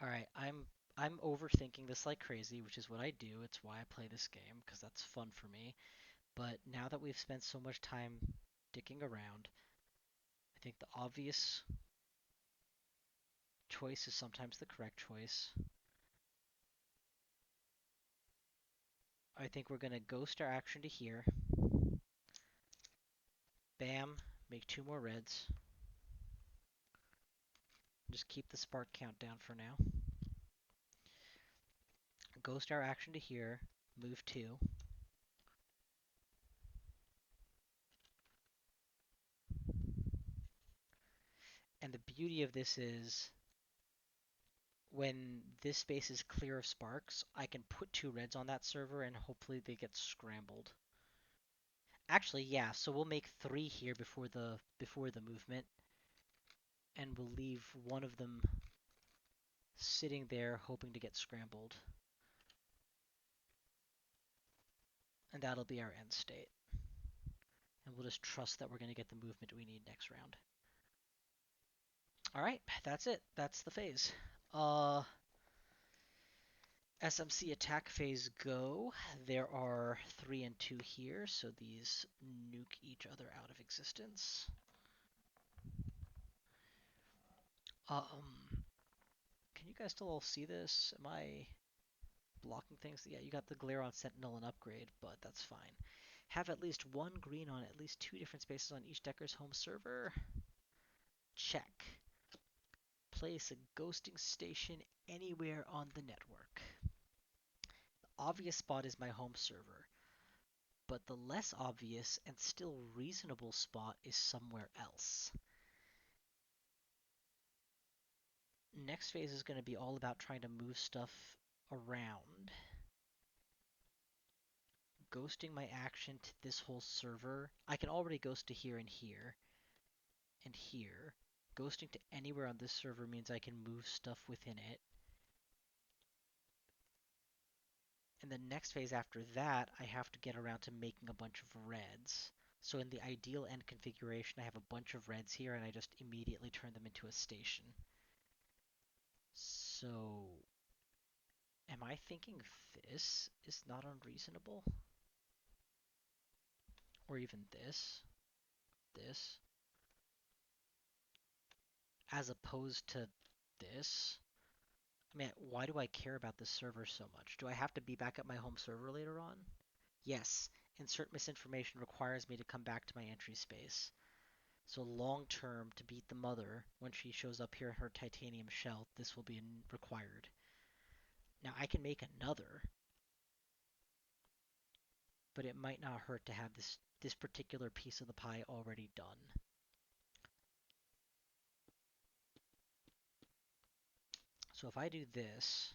Alright, I'm overthinking this like crazy, which is what I do. It's why I play this game, because that's fun for me. But now that we've spent so much time dicking around, I think the obvious choice is sometimes the correct choice. I think we're going to ghost our action to here. Bam, make 2 more reds. Just keep the spark count down for now. Ghost our action to here, move 2. And the beauty of this is when this space is clear of sparks, I can put 2 reds on that server and hopefully they get scrambled. Actually, yeah, so we'll make 3 here before the movement, and we'll leave one of them sitting there hoping to get scrambled. And that'll be our end state. And we'll just trust that we're going to get the movement we need next round. Alright, that's it. That's the phase. SMC attack phase go. There are 3 and 2 here, so these nuke each other out of existence. Can you guys still all see this? Am I blocking things? Yeah, you got the glare on Sentinel and upgrade, but that's fine. Have at least 1 green on at least 2 different spaces on each decker's home server. Check. Place a ghosting station anywhere on the network. The obvious spot is my home server, but the less obvious and still reasonable spot is somewhere else. Next phase is going to be all about trying to move stuff around. Ghosting my action to this whole server. I can already ghost to here and here. And here. Ghosting to anywhere on this server means I can move stuff within it. And the next phase after that, I have to get around to making a bunch of reds. So in the ideal end configuration, I have a bunch of reds here and I just immediately turn them into a station. So, am I thinking this is not unreasonable? Or even this? This? As opposed to this? I mean, why do I care about this server so much? Do I have to be back at my home server later on? Yes, insert misinformation requires me to come back to my entry space. So long term, to beat the mother, when she shows up here in her titanium shell, this will be required. Now I can make another, but it might not hurt to have this particular piece of the pie already done. So if I do this,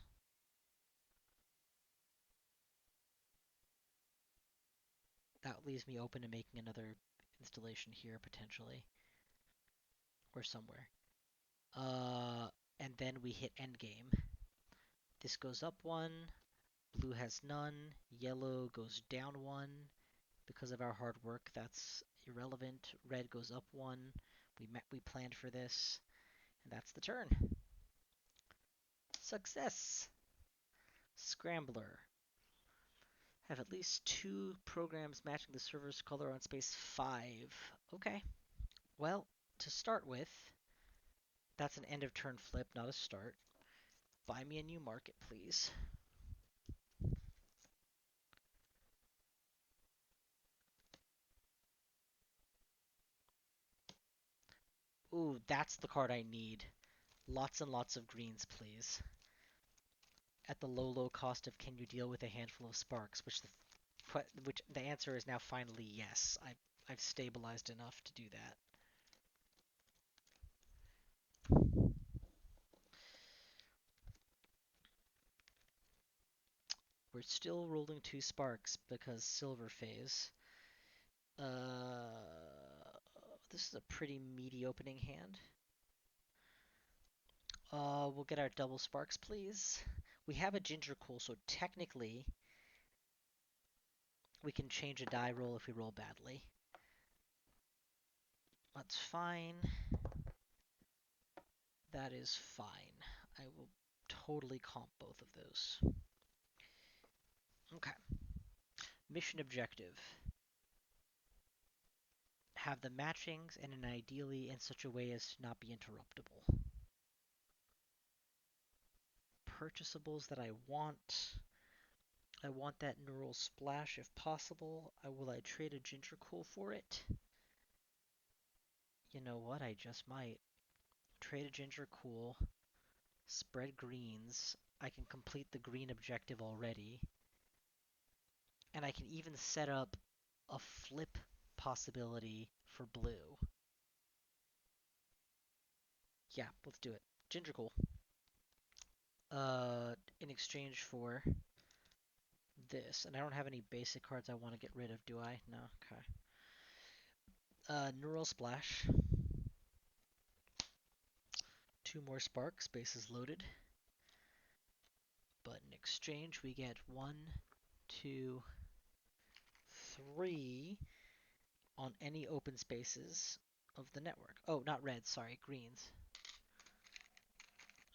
that leaves me open to making another installation here potentially, or somewhere. And then we hit endgame. This goes up 1, blue has none, yellow goes down 1. Because of our hard work, that's irrelevant. Red goes up 1. We planned for this, and that's the turn. Success! Scrambler. Have at least 2 programs matching the server's color on space 5. Okay. Well, to start with, that's an end of turn flip, not a start. Buy me a new market, please. Ooh, that's the card I need. Lots and lots of greens, please. At the low cost of can you deal with a handful of sparks, which the answer is now finally yes. I've stabilized enough to do that. We're still rolling 2 sparks because silver phase. This is a pretty meaty opening hand. We'll get our double sparks, please. We have a ginger cool, so technically we can change a die roll if we roll badly. That's fine. That is fine. I will totally comp both of those. Okay. Mission objective. Have the matchings and ideally in such a way as to not be interruptible. Purchasables that I want. I want that neural splash if possible. Will I trade a ginger cool for it? You know what? I just might. Trade a ginger cool. Spread greens. I can complete the green objective already. And I can even set up a flip possibility for blue. Yeah, let's do it. Ginger cool. In exchange for this. And I don't have any basic cards I want to get rid of, do I? No? Okay. Neural Splash. 2 more sparks, bases loaded. But in exchange, we get 1, 2, 3 on any open spaces of the network. Oh, not red, sorry, greens.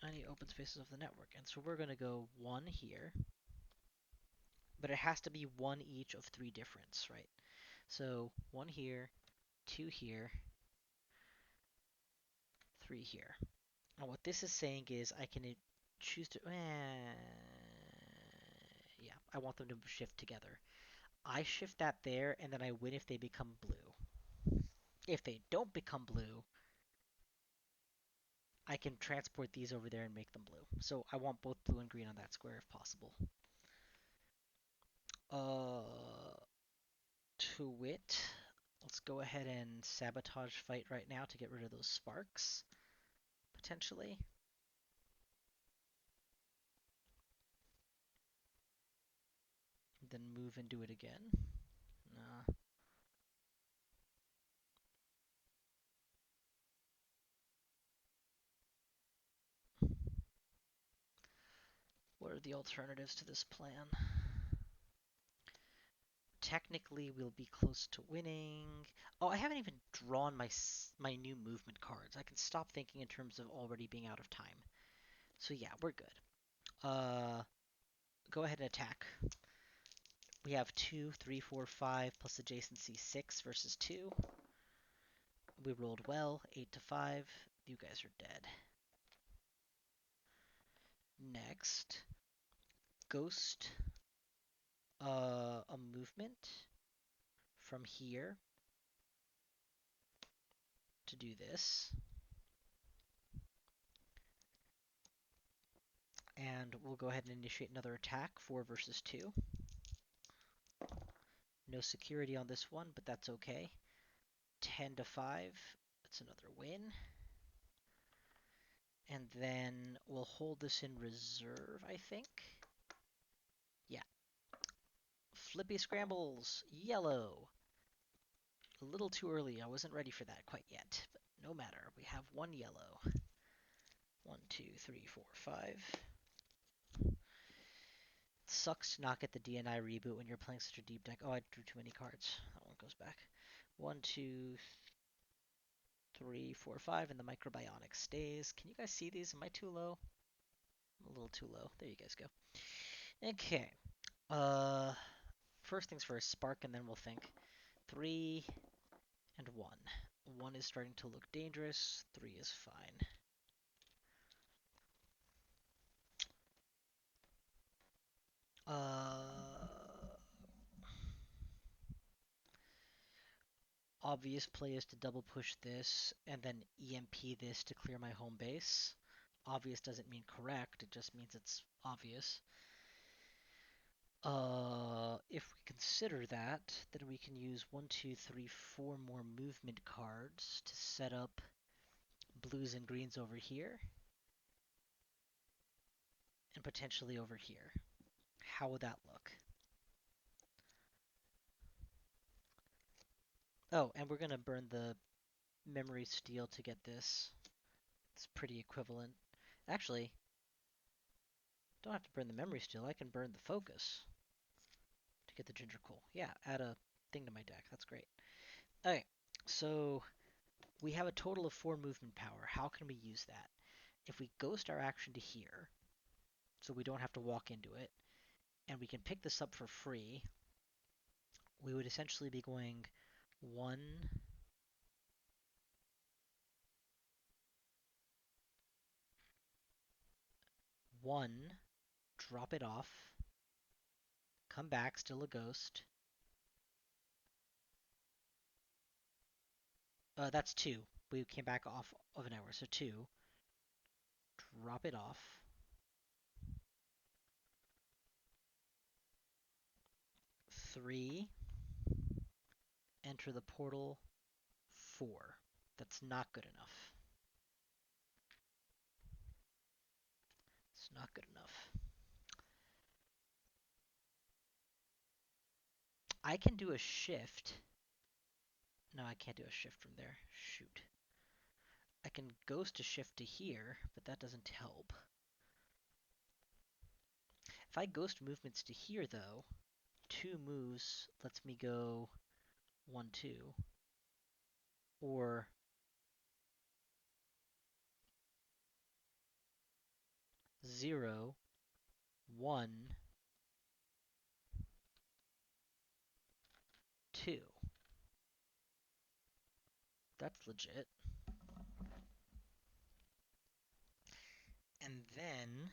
Any open spaces of the network. And so we're going to go 1 here. But it has to be 1 each of 3 difference, right? So 1 here, 2 here, 3 here. And what this is saying is I can choose to... yeah, I want them to shift together. I shift that there, and then I win if they become blue. If they don't become blue, I can transport these over there and make them blue. So I want both blue and green on that square if possible. To wit, let's go ahead and sabotage fight right now to get rid of those sparks, potentially. Then move and do it again. Nah. What are the alternatives to this plan? Technically, we'll be close to winning. Oh, I haven't even drawn my new movement cards. I can stop thinking in terms of already being out of time. So yeah, we're good. Go ahead and attack. We have 2, 3, 4, 5 plus adjacency 6 versus 2. We rolled well, 8 to 5. You guys are dead. Next, ghost a movement from here to do this. And we'll go ahead and initiate another attack, 4 versus 2. No security on this one, but that's okay. 10 to 5. That's another win. And then we'll hold this in reserve, I think. Yeah. Flippy Scrambles, yellow. A little too early. I wasn't ready for that quite yet, but no matter. We have 1 yellow. 1, 2, 3, 4, 5. It sucks to not get the DNI reboot when you're playing such a deep deck. Oh, I drew too many cards. That one goes back. 1, 2, 3, 4, 5, and the microbionic stays. Can you guys see these? Am I too low? I'm a little too low. There you guys go. Okay. First things first, spark, and then we'll think. 3 and 1. 1 is starting to look dangerous. 3 is fine. Obvious play is to double push this and then EMP this to clear my home base. Obvious doesn't mean correct, it just means it's obvious. If we consider that, then we can use 1, 2, 3, 4 more movement cards to set up blues and greens over here. And potentially over here. How would that look? Oh, and we're gonna burn the memory steel to get this. It's pretty equivalent. Actually, don't have to burn the memory steel, I can burn the focus to get the ginger coal. Yeah, add a thing to my deck. That's great. Okay, so we have a total of 4 movement power. How can we use that? If we ghost our action to here, so we don't have to walk into it, and we can pick this up for free, we would essentially be going 1, 1, drop it off, come back, still a ghost. That's 2. We came back off of an hour, so 2. Drop it off. 3. Enter the portal. 4. That's not good enough. It's not good enough. I can do a shift. No, I can't do a shift from there. Shoot. I can ghost a shift to here, but that doesn't help. If I ghost movements to here, though, 2 moves lets me go 1, 2. Or 0, 1, 2. That's legit. And then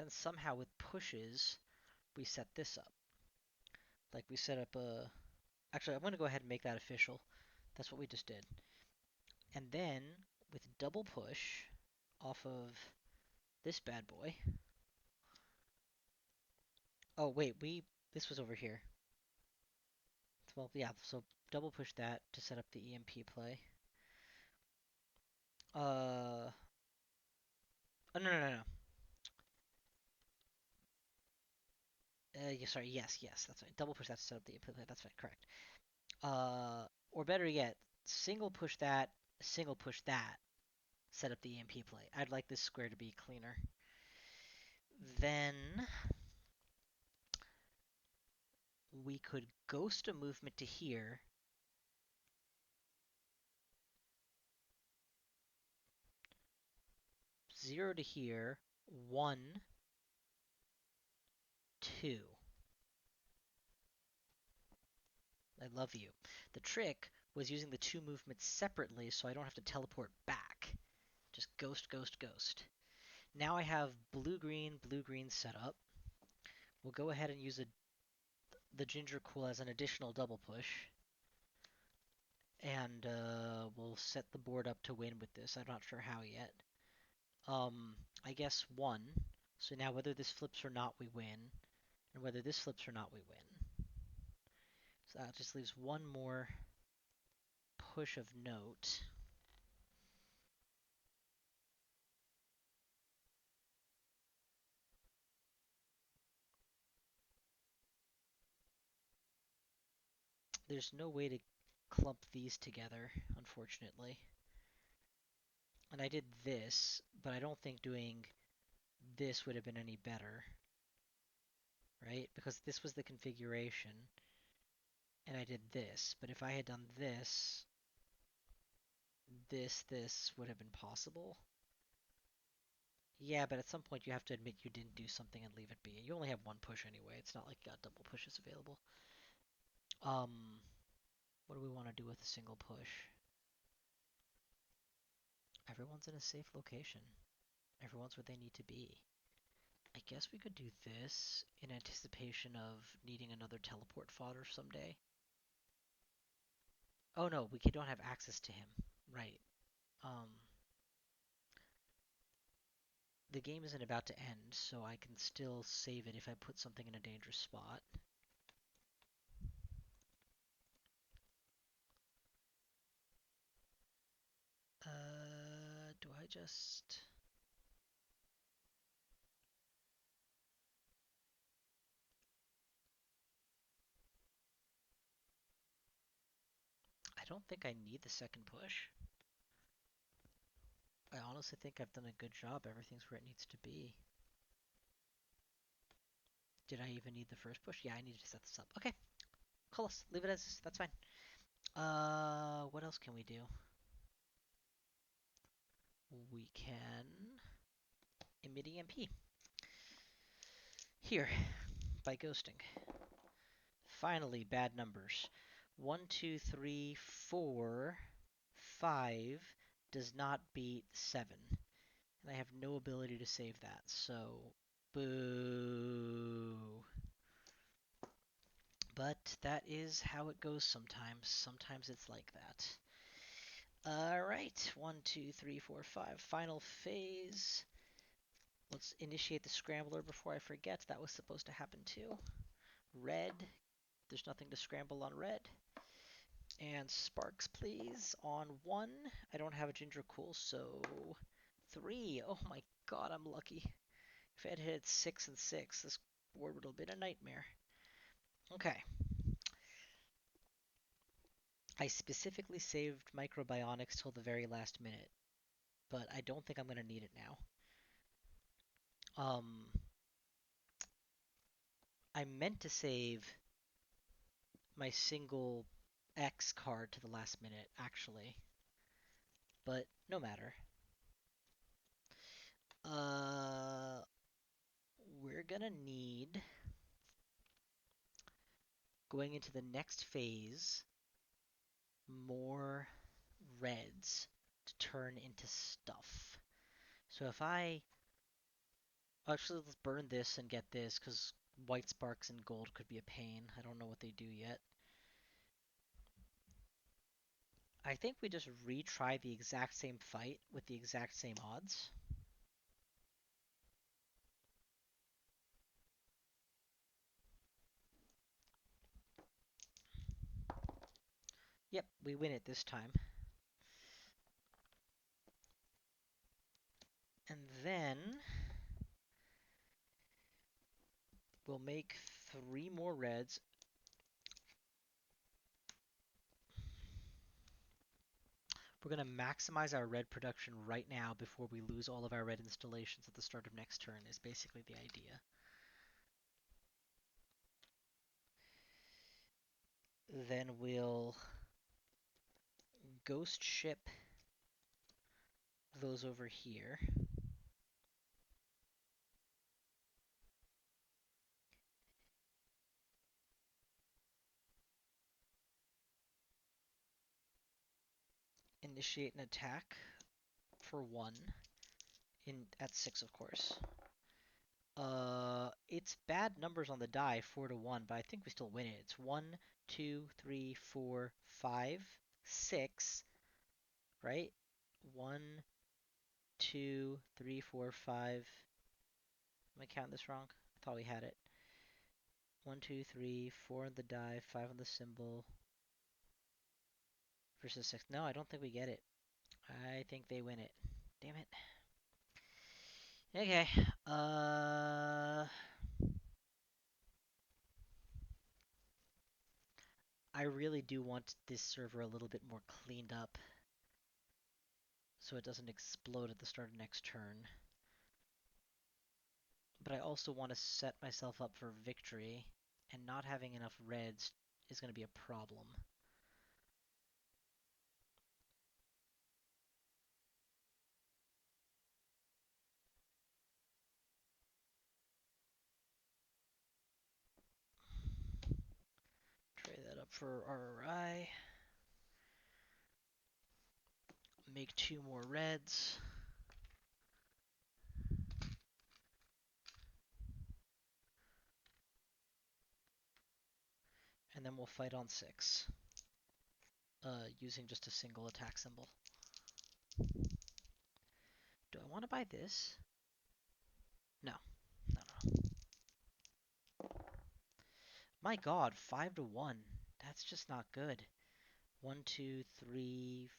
somehow with pushes, we set this up. Like we set up a... Actually, I'm going to go ahead and make that official. That's what we just did. And then with double push off of this bad boy. Oh, wait, this was over here. Well, yeah, so double push that to set up the EMP play. Oh, no. Yeah, sorry, yes, that's right. Double push that to set up the EMP play. That's right, correct. Or better yet, single push that, set up the EMP play. I'd like this square to be cleaner. Then we could ghost a movement to here. Zero to here, 1, 2. I love you. The trick was using the 2 movements separately so I don't have to teleport back. Just ghost, ghost, ghost. Now I have blue-green set up. We'll go ahead and use the ginger cool as an additional double push. And we'll set the board up to win with this. I'm not sure how yet. I guess 1. So now whether this flips or not, we win. And whether this flips or not, we win. So that just leaves 1 more push of note. There's no way to clump these together, unfortunately. And I did this, but I don't think doing this would have been any better. right? Because this was the configuration, and I did this. But if I had done this, this would have been possible. Yeah, but at some point you have to admit you didn't do something and leave it be. You only have one push anyway. It's not like you got double pushes available. What do we want to do with a single push? Everyone's in a safe location. Everyone's where they need to be. I guess we could do this in anticipation of needing another teleport fodder someday. Oh no, we don't have access to him. Right. Um, the game isn't about to end, so I can still save it if I put something in a dangerous spot. Do I just... I don't think I need the second push. I honestly think I've done a good job. Everything's where it needs to be. Did I even need the first push? Yeah, I needed to set this up. Okay, cool. Leave it as is. That's fine. What else can we do? We can emit EMP. Here, by ghosting. Finally, bad numbers. 1, 2, 3, 4, 5 does not beat 7. And I have no ability to save that, so boo. But that is how it goes sometimes. Sometimes it's like that. Alright, 1, 2, 3, 4, 5. Final phase. Let's initiate the scrambler before I forget. That was supposed to happen too. Red. There's nothing to scramble on red. And sparks, please, on 1. I don't have a ginger cool, so 3. Oh my god, I'm lucky. If I had hit 6 and 6, this board would have been a nightmare. Okay. I specifically saved microbionics till the very last minute, but I don't think I'm going to need it now. I meant to save my single X card to the last minute, actually, but no matter. We're gonna need, going into the next phase, more reds to turn into stuff. So if actually, let's burn this and get this, because white sparks and gold could be a pain. I don't know what they do yet. I think we just retry the exact same fight with the exact same odds. Yep, we win it this time. And then we'll make 3 more reds. We're going to maximize our red production right now before we lose all of our red installations at the start of next turn is basically the idea. Then we'll ghost ship those over here. Initiate an attack for 1 at 6, of course. It's bad numbers on the die, 4 to 1, but I think we still win it. It's 1, 2, 3, 4, 5, 6, right? 1, 2, 3, 4, 5. Am I counting this wrong? I thought we had it. 1, 2, 3, 4 on the die, 5 on the symbol. Versus 6. No, I don't think we get it. I think they win it. Damn it. Okay. I really do want this server a little bit more cleaned up so it doesn't explode at the start of next turn. but I also want to set myself up for victory, and not having enough reds is going to be a problem. Trade that up for RRI. Make 2 more reds. And then we'll fight on 6. Using just a single attack symbol. Do I want to buy this? No. No, no. My god, 5 to 1. That's just not good. 1, 2, 3,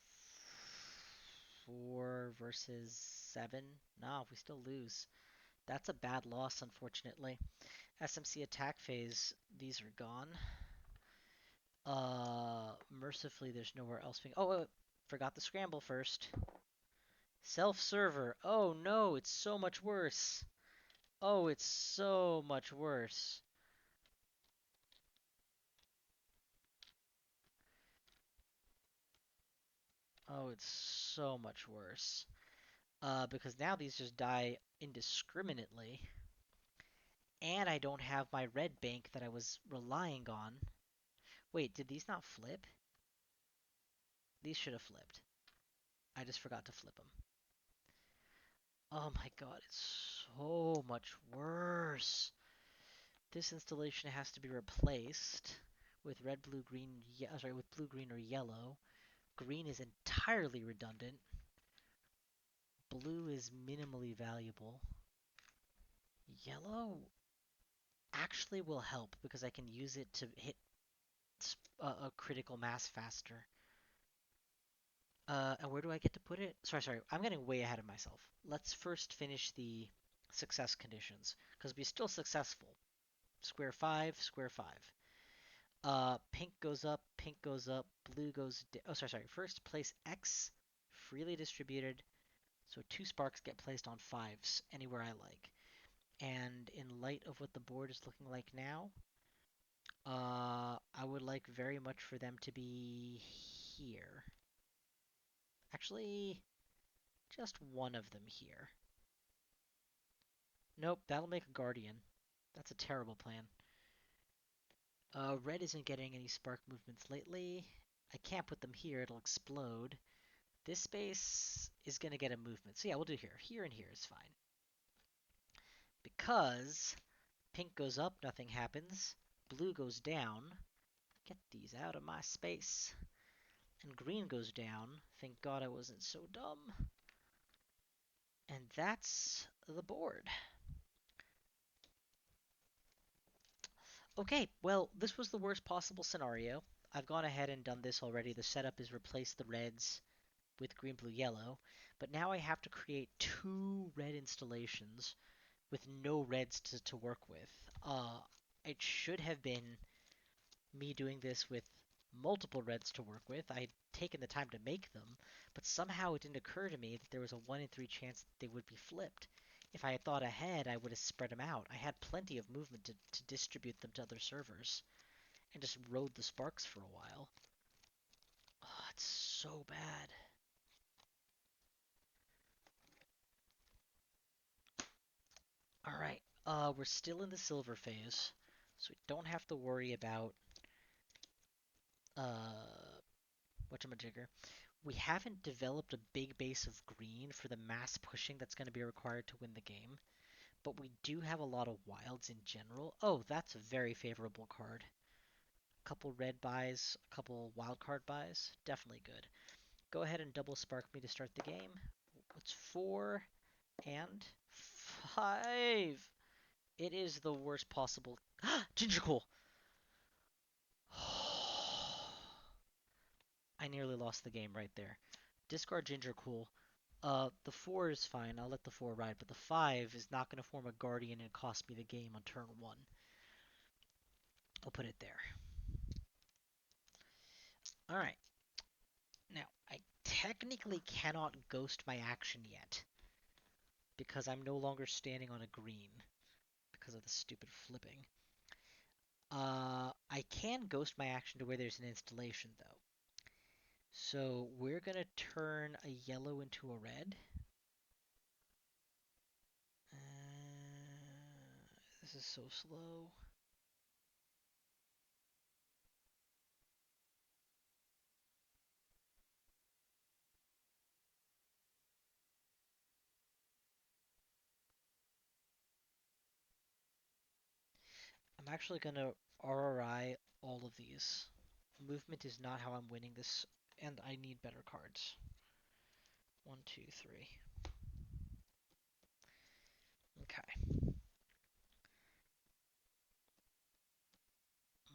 4 versus 7. No, we still lose. That's a bad loss, unfortunately. SMC attack phase, these are gone. Mercifully, there's nowhere else being. Oh, wait, forgot the scramble first. Self-server. Oh no, it's so much worse. Oh, it's so much worse. Oh, it's so much worse. Because now these just die indiscriminately. And I don't have my red bank that I was relying on. Wait, did these not flip? These should have flipped. I just forgot to flip them. Oh my god, it's so much worse. This installation has to be replaced with red, blue, green, sorry, with blue, green, or yellow. Green is entirely redundant. Blue is minimally valuable. Yellow actually will help because I can use it to hit a critical mass faster. And where do I get to put it? Sorry, I'm getting way ahead of myself. Let's first finish the success conditions, because we're still successful. Square 5, square 5. Pink goes up, blue goes down. Oh, sorry. First, place X, freely distributed, so 2 sparks get placed on 5s anywhere I like. And in light of what the board is looking like now, I would like very much for them to be here. Actually, just one of them here. Nope, that'll make a guardian. That's a terrible plan. Red isn't getting any spark movements lately. I can't put them here, it'll explode. This space is going to get a movement. So yeah, we'll do here. Here and here is fine. Because pink goes up, nothing happens. Blue goes down. Get these out of my space. And green goes down. Thank God I wasn't so dumb. And that's the board. Okay, well, this was the worst possible scenario. I've gone ahead and done this already. The setup is replace the reds with green, blue, yellow. But now I have to create 2 red installations with no reds to work with. It should have been me doing this with multiple reds to work with. I'd taken the time to make them, but somehow it didn't occur to me that there was a 1 in 3 chance that they would be flipped. If I had thought ahead, I would have spread them out. I had plenty of movement to distribute them to other servers, and just rode the sparks for a while. Oh, it's so bad. Alright, we're still in the silver phase, so we don't have to worry about, whatchamajigger. We haven't developed a big base of green for the mass pushing that's going to be required to win the game, but we do have a lot of wilds in general. Oh, that's a very favorable card. A couple red buys, a couple wild card buys, definitely good. Go ahead and double spark me to start the game. It's 4 and 5. It is the worst possible. Gingercool! I nearly lost the game right there. Discard Gingercool. The 4 is fine. I'll let the 4 ride, but the 5 is not going to form a Guardian and cost me the game on turn 1. I'll put it there. Alright. Now, I technically cannot ghost my action yet, because I'm no longer standing on a green. because of the stupid flipping. I can ghost my action to where there's an installation, though. So we're going to turn a yellow into a red. This is so slow. I'm actually going to RRI all of these. Movement is not how I'm winning this, and I need better cards. 1, 2, 3. Okay.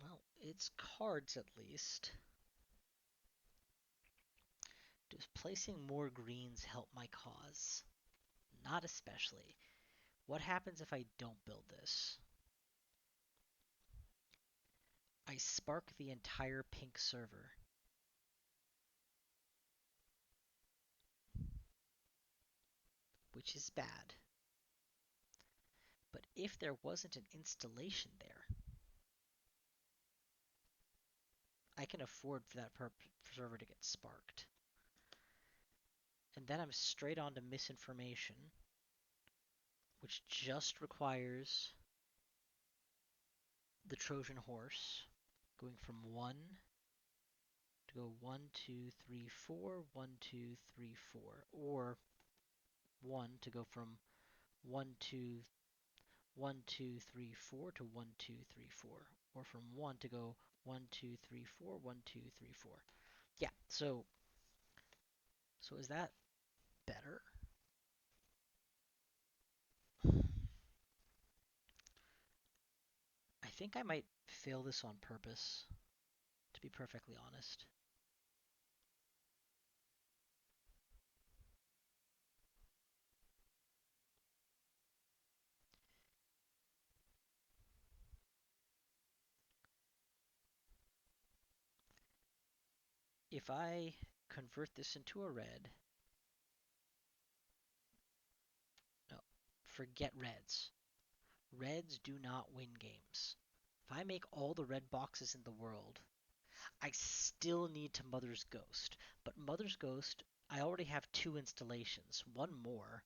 Well, it's cards at least. Does placing more greens help my cause? Not especially. What happens if I don't build this? I spark the entire pink server. Which is bad. But if there wasn't an installation there, I can afford for that server to get sparked. And then I'm straight on to misinformation, which just requires the Trojan horse going from 1 to go 1, 2, 3, 4, 1, 2, 3, 4, or 1 to go from 1, 2, 1, 2, 3, 4 to 1, 2, 3, 4, or from 1 to go 1, 2, 3, 4, 1, 2, 3, 4. Yeah, so is that better? I think I might fail this on purpose, to be perfectly honest. If I convert this into a red, no, forget reds. Reds do not win games. If I make all the red boxes in the world, I still need to Mother's Ghost. But Mother's Ghost, I already have 2 installations, one more,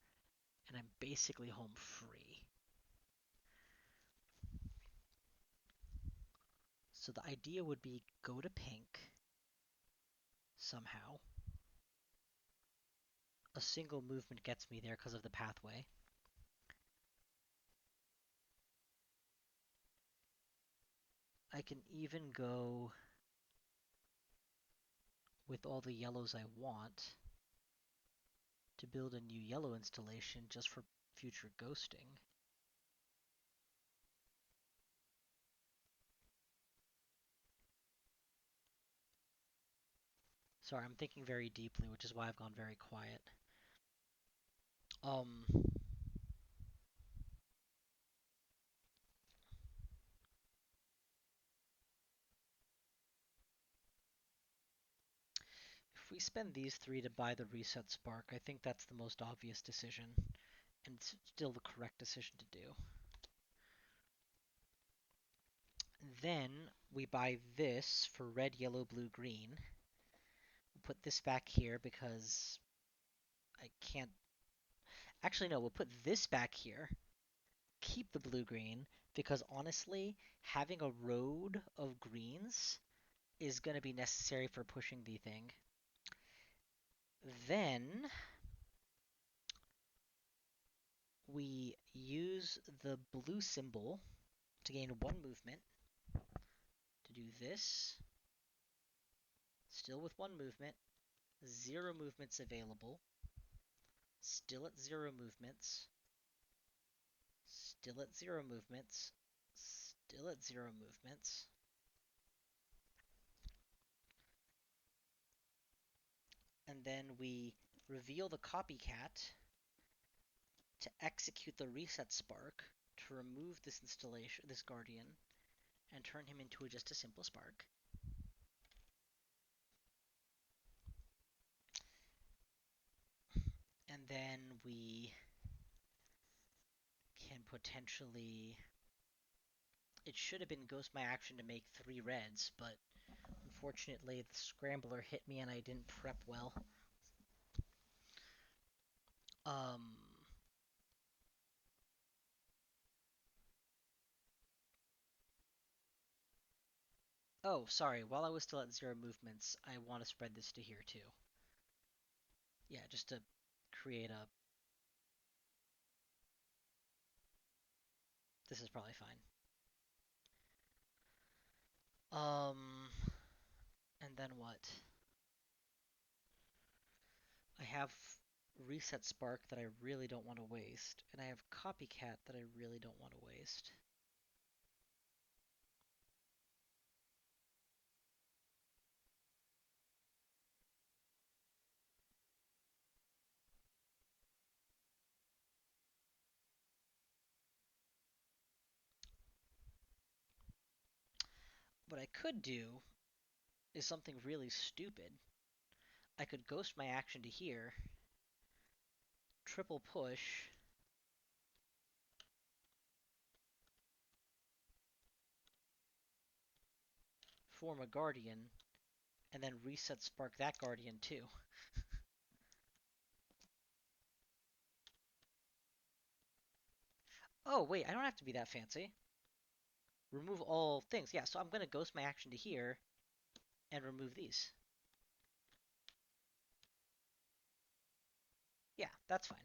and I'm basically home free. So the idea would be go to pink somehow. A single movement gets me there because of the pathway. I can even go with all the yellows I want to build a new yellow installation just for future ghosting. Sorry, I'm thinking very deeply, which is why I've gone very quiet. If we spend these 3 to buy the reset spark, I think that's the most obvious decision, and it's still the correct decision to do. Then we buy this for red, yellow, blue, green. We'll put this back here because I can't... Actually, no, we'll put this back here. Keep the blue-green, because honestly, having a road of greens is going to be necessary for pushing the thing. Then we use the blue symbol to gain 1 movement, to do this, still with 1 movement, 0 movements available, still at 0 movements, still at 0 movements, still at 0 movements. And then we reveal the copycat to execute the reset spark to remove this installation, this guardian, and turn him into just a simple spark. And then we can potentially It should have been ghost my action to make 3 reds, but unfortunately the scrambler hit me and I didn't prep well. Um, oh, sorry, while I was still at 0 movements, I want to spread this to here too. Yeah, just to create a... This is probably fine. And then what? I have Reset Spark that I really don't want to waste, and I have Copycat that I really don't want to waste. What I could do is something really stupid. I could ghost my action to here, triple push, form a Guardian, and then Reset Spark that Guardian too. Oh, wait, I don't have to be that fancy. Remove all things. Yeah, so I'm going to ghost my action to here and remove these. Yeah, that's fine.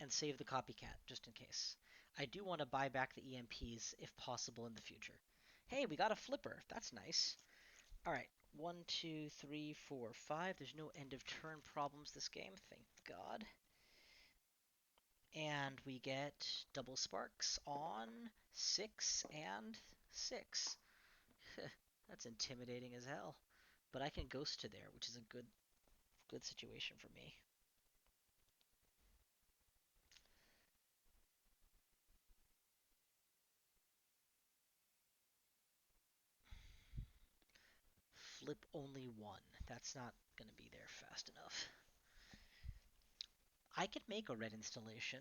And save the copycat, just in case. I do want to buy back the EMPs if possible in the future. Hey, we got a flipper. That's nice. Alright, 1, 2, 3, 4, 5. There's no end of turn problems this game, thank God. And we get double sparks on 6 and 6. That's intimidating as hell. But I can ghost to there, which is a good situation for me. Flip only 1. That's not going to be there fast enough. I could make a red installation.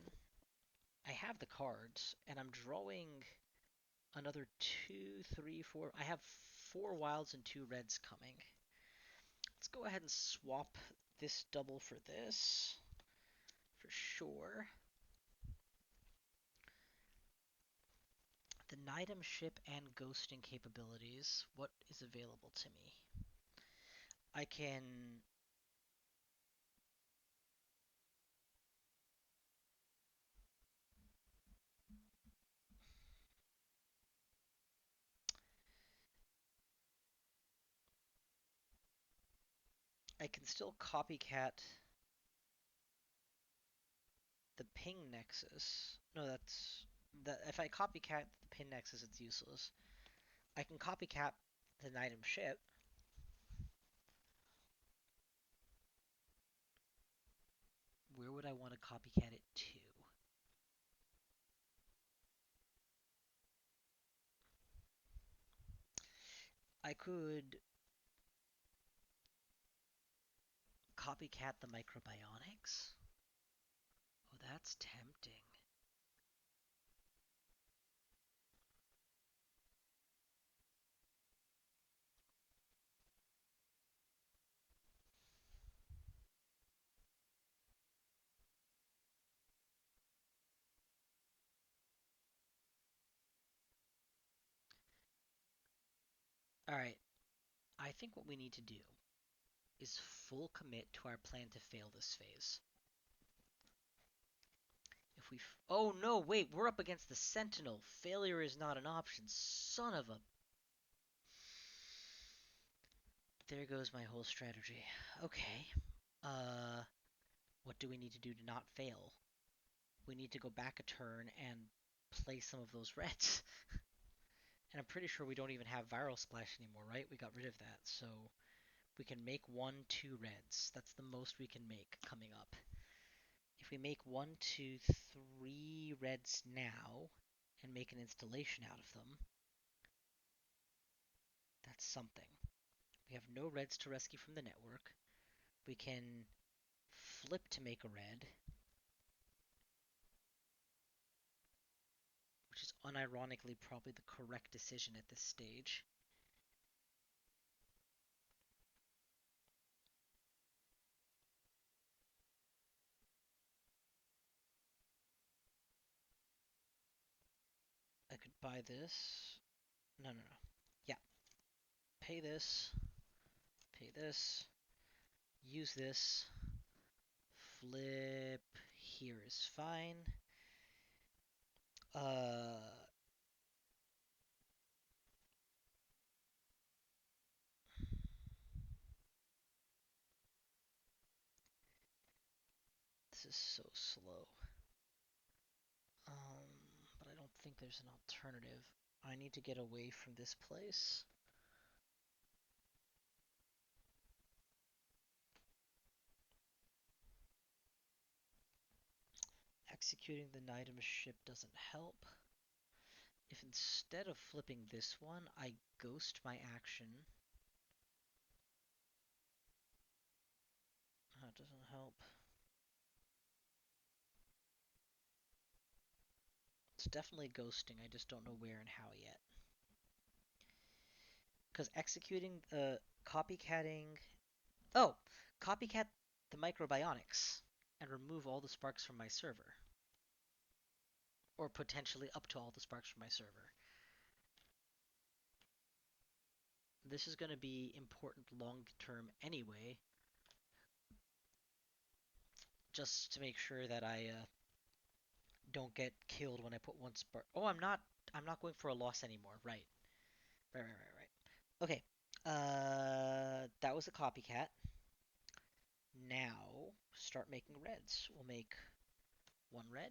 I have the cards, and I'm drawing another 2, 3, 4. I have 4 wilds and 2 reds coming. Let's go ahead and swap this double for this, for sure. The Nidum ship and ghosting capabilities. What is available to me? I can... I can still copycat the ping nexus. No, that's... if I copycat the ping nexus, it's useless. I can copycat the Nidum ship. Where would I want to copycat it to? I could copycat the microbionics. Oh, that's tempting. Alright, I think what we need to do is full commit to our plan to fail this phase. If we... oh no, wait, we're up against the Sentinel. Failure is not an option. Son of a... There goes my whole strategy. Okay. What do we need to do to not fail? We need to go back a turn and play some of those reds. And I'm pretty sure we don't even have Viral Splash anymore, right? We got rid of that, so we can make 1, 2 reds. That's the most we can make coming up. If we make 1, 2, 3 reds now and make an installation out of them, that's something. We have no reds to rescue from the network. We can flip to make a red, which is unironically probably the correct decision at this stage. I could buy this. No, no, no. Yeah. Pay this. Pay this. Use this. Flip here is fine. This is so slow. But I don't think there's an alternative. I need to get away from this place. Executing the item ship doesn't help. If instead of flipping this one, I ghost my action. That doesn't help. It's definitely ghosting, I just don't know where and how yet. Because executing, copycatting... Oh! Copycat the microbionics and remove all the sparks from my server. Or potentially up to all the sparks from my server. This is going to be important long term anyway. Just to make sure that I don't get killed when I put one spark. Oh, I'm not going for a loss anymore. Right. Right. Okay. That was a copycat. Now, start making reds. We'll make one red.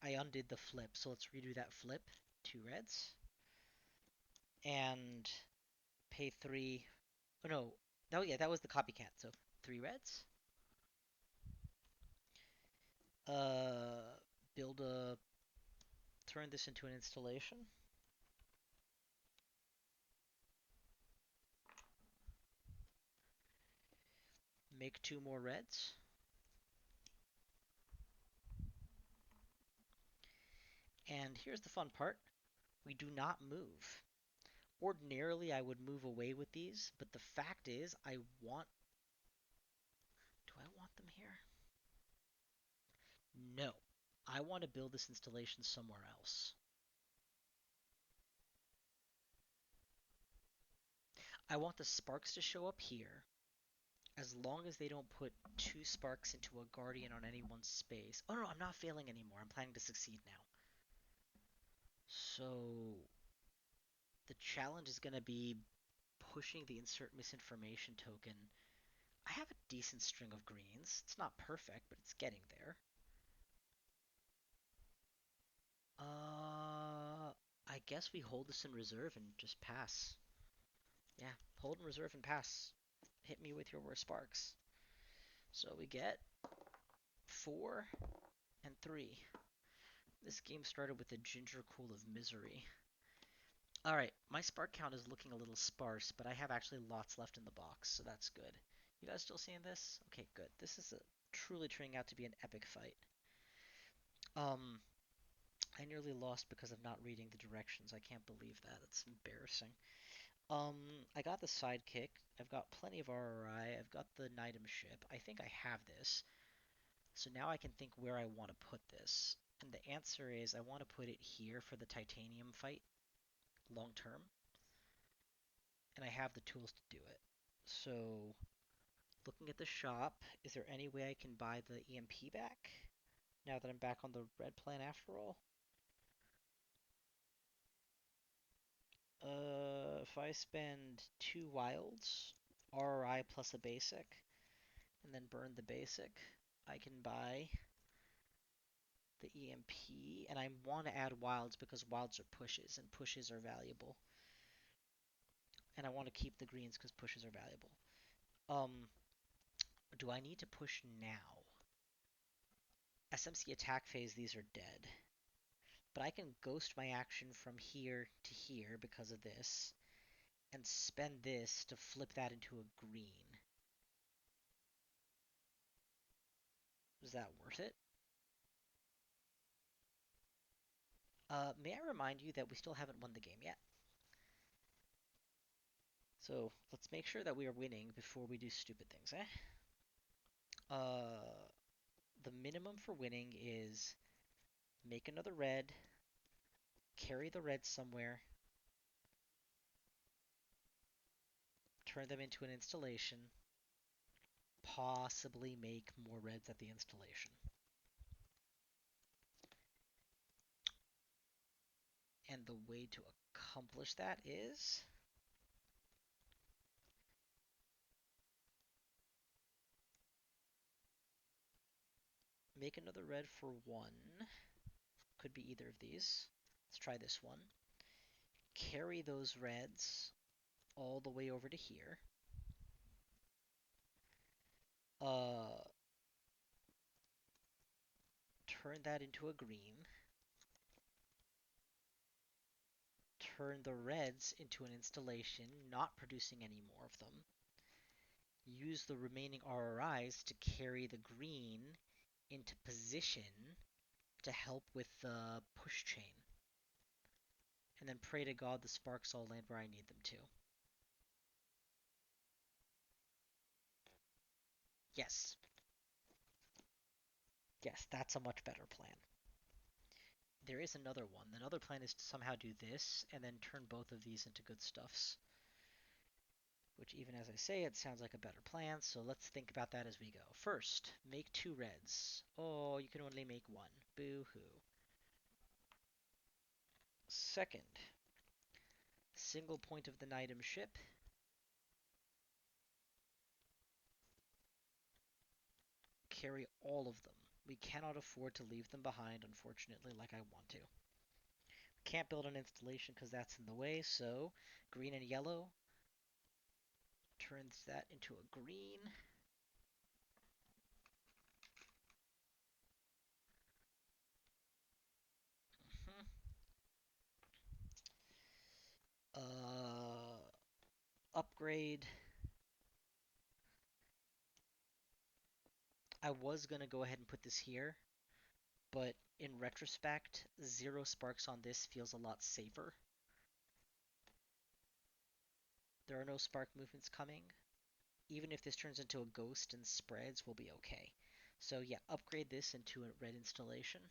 I undid the flip, so let's redo that flip. 2 reds. And pay 3. Oh no. Oh yeah, that was the copycat. So 3 reds. Uh, build a. Turn this into an installation. Make 2 more reds. And here's the fun part. We do not move. Ordinarily, I would move away with these, but the fact is, I want... Do I want them here? No. I want to build this installation somewhere else. I want the sparks to show up here, as long as they don't put 2 sparks into a guardian on any one space. Oh no, I'm not failing anymore. I'm planning to succeed now. So the challenge is going to be pushing the insert misinformation token. I have a decent string of greens. It's not perfect, but it's getting there. I guess we hold this in reserve and just pass. Yeah, hold in reserve and pass. Hit me with your worst sparks. So we get 4 and 3. This game started with a ginger cool of misery. Alright, my spark count is looking a little sparse, but I have actually lots left in the box, so that's good. You guys still seeing this? Okay, good. This is truly turning out to be an epic fight. I nearly lost because of not reading the directions. I can't believe that. It's embarrassing. I got the sidekick. I've got plenty of RRI. I've got the item ship. I think I have this. So now I can think where I want to put this. And the answer is I want to put it here for the titanium fight, long term. And I have the tools to do it. So, looking at the shop, is there any way I can buy the EMP back? Now that I'm back on the red plan after all? If I spend 2 wilds, RRI plus a basic, and then burn the basic, I can buy the EMP, and I want to add wilds because wilds are pushes, and pushes are valuable. And I want to keep the greens because pushes are valuable. Do I need to push now? SMC attack phase, these are dead. But I can ghost my action from here to here because of this, and spend this to flip that into a green. Is that worth it? May I remind you that we still haven't won the game yet? So let's make sure that we are winning before we do stupid things, eh? Uh, the minimum for winning is make another red, carry the red somewhere, turn them into an installation, possibly make more reds at the installation. And the way to accomplish that is make another red for 1. Could be either of these. Let's try this one. Carry those reds all the way over to here. Turn that into a green. Turn the reds into an installation, not producing any more of them. Use the remaining RRIs to carry the green into position to help with the push chain. And then pray to God the sparks all land where I need them to. Yes. Yes, that's a much better plan. There is another one. Another plan is to somehow do this, and then turn both of these into good stuffs. Which, even as I say, it sounds like a better plan, so let's think about that as we go. First, make 2 reds. Oh, you can only make 1. Boo-hoo. Second, single point of the item ship. Carry all of them. We cannot afford to leave them behind, unfortunately, like I want to. Can't build an installation because that's in the way, so green and yellow turns that into a green. Upgrade. I was going to go ahead and put this here, but in retrospect, 0 sparks on this feels a lot safer. There are no spark movements coming. Even if this turns into a ghost and spreads, we'll be okay. So yeah, upgrade this into a red installation.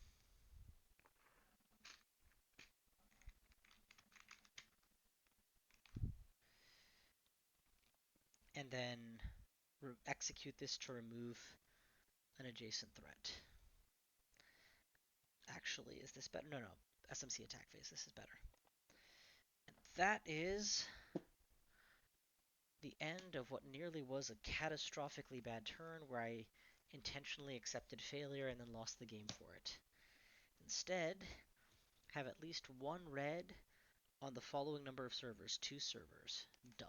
And then execute this to remove an adjacent threat. Actually, is this better? No. SMC attack phase. This is better. And that is the end of what nearly was a catastrophically bad turn where I intentionally accepted failure and then lost the game for it. Instead, have at least 1 red on the following number of servers. 2 servers. Done.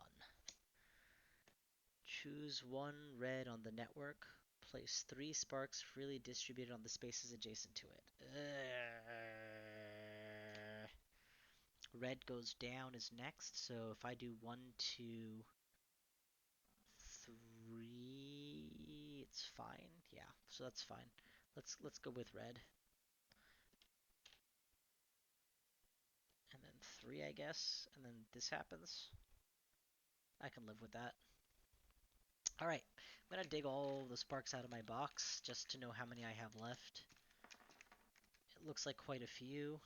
Choose 1 red on the network. Place 3 sparks freely distributed on the spaces adjacent to it. Red goes down is next, so if I do 1, 2, 3, it's fine. Yeah, so that's fine. Let's go with red. And then 3, I guess, and then this happens. I can live with that. Alright, I'm gonna dig all the sparks out of my box just to know how many I have left. It looks like quite a few.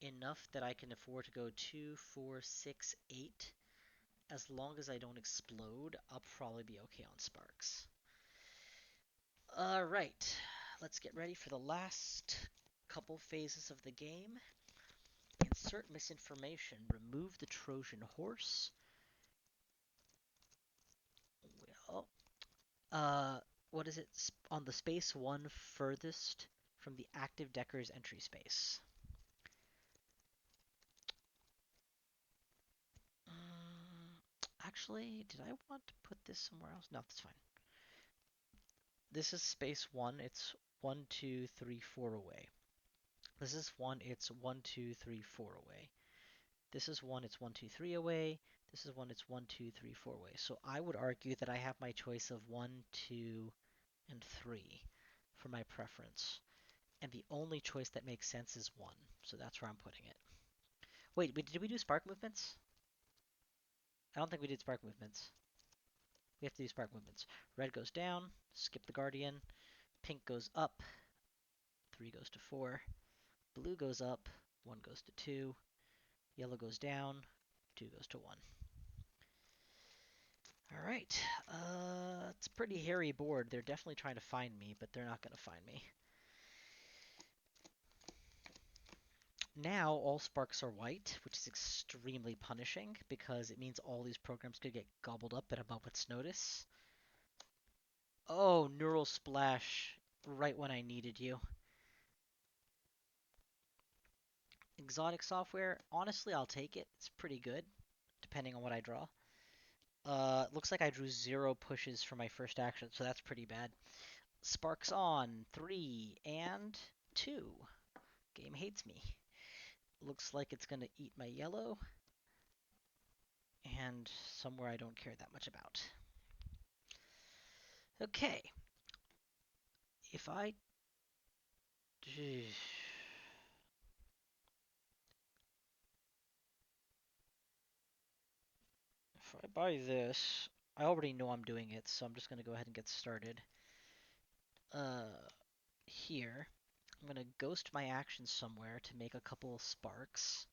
Enough that I can afford to go 2, 4, 6, 8. As long as I don't explode, I'll probably be okay on sparks. Alright, let's get ready for the last couple phases of the game. Insert misinformation. Remove the Trojan horse. Well, what is it? On the space 1 furthest from the active Decker's entry space. Actually, did I want to put this somewhere else? No, that's fine. This is space 1. It's 1, 2, 3, 4 away. This is 1. It's 1, 2, 3, 4 away. This is 1. It's 1, 2, 3 away. This is 1. It's 1, 2, 3, 4 away. So I would argue that I have my choice of 1, 2, and 3 for my preference. And the only choice that makes sense is 1, so that's where I'm putting it. Wait, did we do spark movements? I don't think we did spark movements. We have to do spark movements. Red goes down, skip the Guardian. Pink goes up, 3 goes to 4. Blue goes up, 1 goes to 2. Yellow goes down, 2 goes to 1. Alright, it's a pretty hairy board. They're definitely trying to find me, but they're not going to find me. Now all sparks are white, which is extremely punishing because it means all these programs could get gobbled up at a moment's notice. Oh, neural splash right when I needed you. Exotic software, honestly, I'll take it. It's pretty good, depending on what I draw. Looks like I drew 0 pushes for my first action, so that's pretty bad. Sparks on, 3 and 2. Game hates me. Looks like it's gonna eat my yellow, and somewhere I don't care that much about. Okay. If I... If I buy this, I already know I'm doing it, so I'm just gonna go ahead and get started. Here, I'm gonna ghost my action somewhere to make a couple sparks.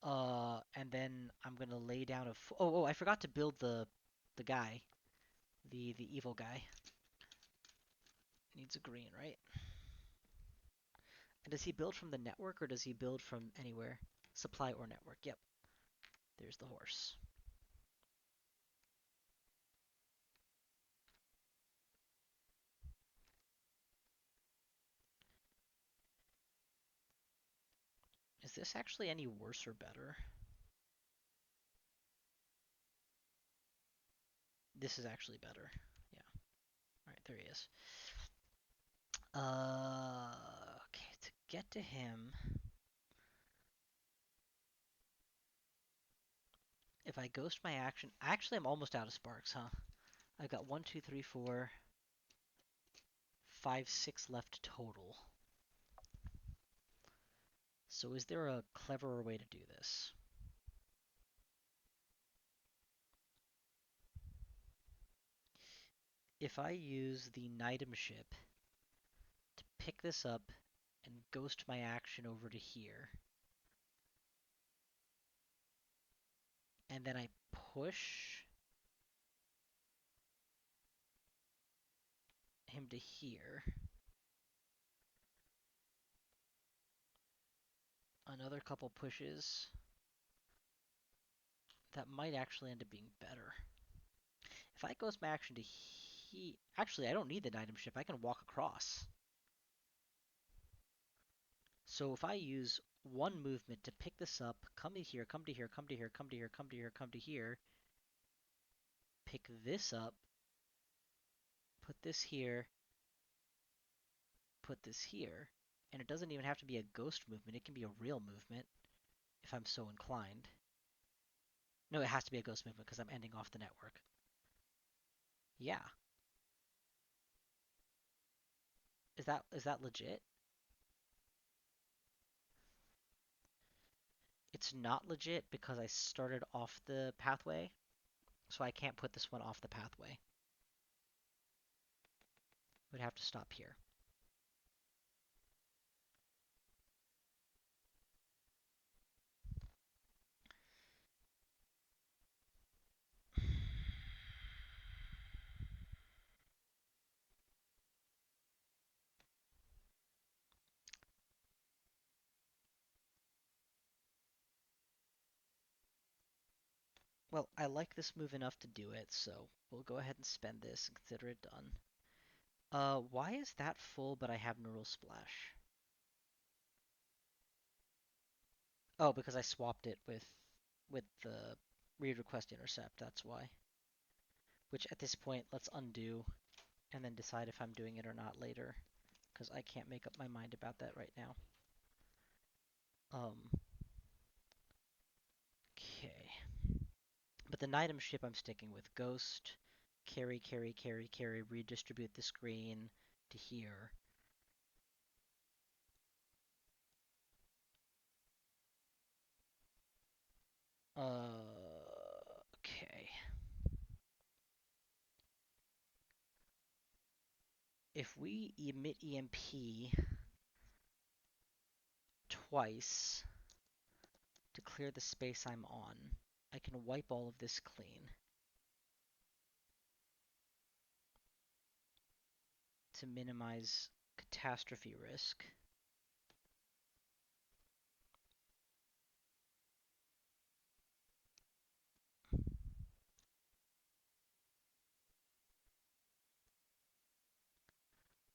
And then I'm gonna lay down a... Oh, I forgot to build the guy. The evil guy. Needs a green, right? And does he build from the network or does he build from anywhere? Supply or network. Yep. There's the horse. Is this actually any worse or better? This is actually better. Yeah. Alright, there he is. Okay, to get to him, if I ghost my action, actually I'm almost out of sparks, huh? I've got 1, 2, 3, 4, 5, 6 left total. So is there a cleverer way to do this? If I use the Nightem ship to pick this up and ghost my action over to here, and then I push him to here, another couple pushes, that might actually end up being better. If I ghost my action to here, actually I don't need the Nightem ship, I can walk across. So if I use one movement to pick this up, come to here, come to here, come to here, come to here, come to here, come to here, pick this up, put this here, put this here, and it doesn't even have to be a ghost movement, it can be a real movement, if I'm so inclined. No, it has to be a ghost movement because I'm ending off the network. Yeah. Is that legit? It's not legit because I started off the pathway, so I can't put this one off the pathway. Would have to stop here. Well, I like this move enough to do it, so we'll go ahead and spend this and consider it done. Why is that full but I have Neural Splash? Oh, because I swapped it with the read request intercept, that's why. Which at this point, let's undo and then decide if I'm doing it or not later, because I can't make up my mind about that right now. Okay. But the Nightem ship I'm sticking with. Ghost, carry, redistribute the screen to here. Okay. If we emit EMP twice to clear the space I'm on, I can wipe all of this clean to minimize catastrophe risk.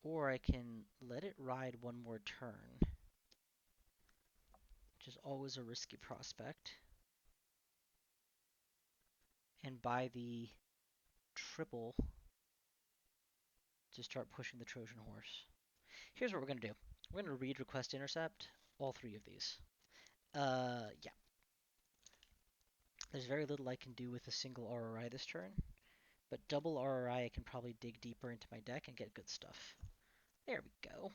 Or I can let it ride one more turn, which is always a risky prospect, and buy the triple to start pushing the Trojan horse. Here's what we're going to do. We're going to read request intercept all three of these. Yeah. There's very little I can do with a single RRI this turn, but double RRI I can probably dig deeper into my deck and get good stuff. There we go.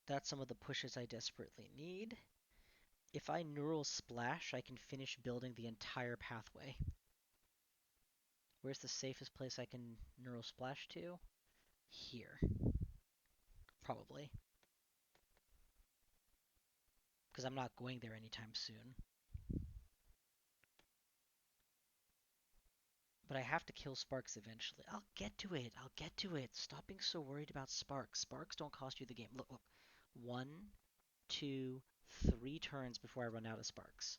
That's some of the pushes I desperately need. If I neural splash, I can finish building the entire pathway. Where's the safest place I can neural splash to? Here. Probably. Because I'm not going there anytime soon. But I have to kill Sparks eventually. I'll get to it. I'll get to it. Stop being so worried about Sparks. Sparks don't cost you the game. Look, look. 1, 2, 3 turns before I run out of Sparks.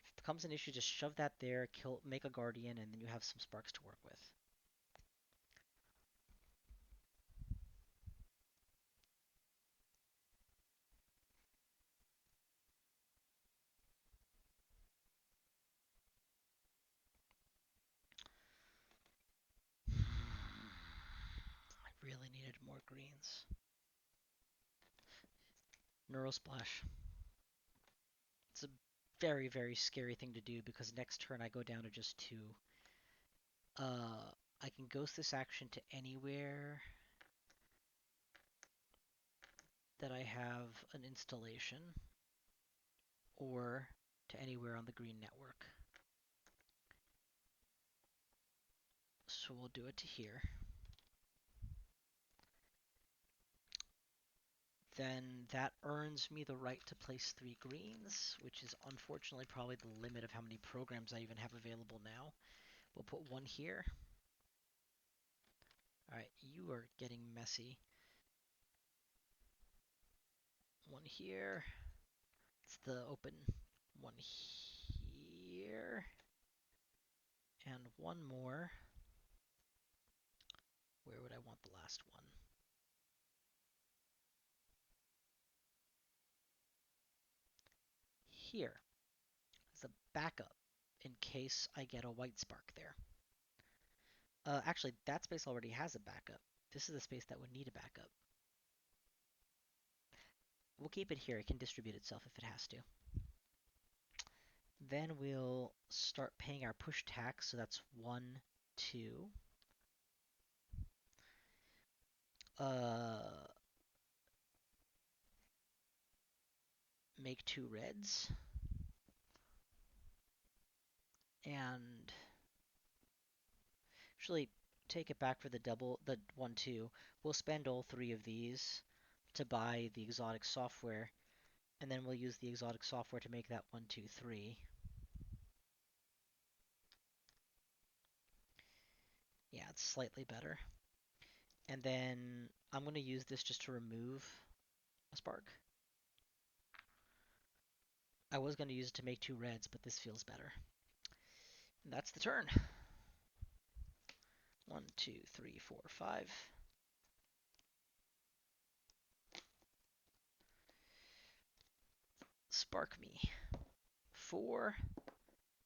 If it becomes an issue, just shove that there, kill, make a Guardian, and then you have some Sparks to work with. I really needed more greens. Neural Splash. It's a very, very scary thing to do because next turn I go down to just 2. I can ghost this action to anywhere that I have an installation, or to anywhere on the green network. So we'll do it to here. Then that earns me the right to place 3 greens, which is unfortunately probably the limit of how many programs I even have available now. We'll put 1 here. Alright, you are getting messy. 1 here. It's the open. 1 here. And 1 more. Where would I want the last one? Here. As a backup in case I get a white spark there. Actually, that space already has a backup. This is the space that would need a backup. We'll keep it here. It can distribute itself if it has to. Then we'll start paying our push tax. So that's 1, 2. Make 2 reds. And actually take it back for the double, the 1, 2. We'll spend all 3 of these to buy the exotic software. And then we'll use the exotic software to make that 1, 2, 3. Yeah, it's slightly better. And then I'm going to use this just to remove a spark. I was going to use it to make 2 reds, but this feels better. And that's the turn. 1, 2, 3, 4, 5. Spark me. 4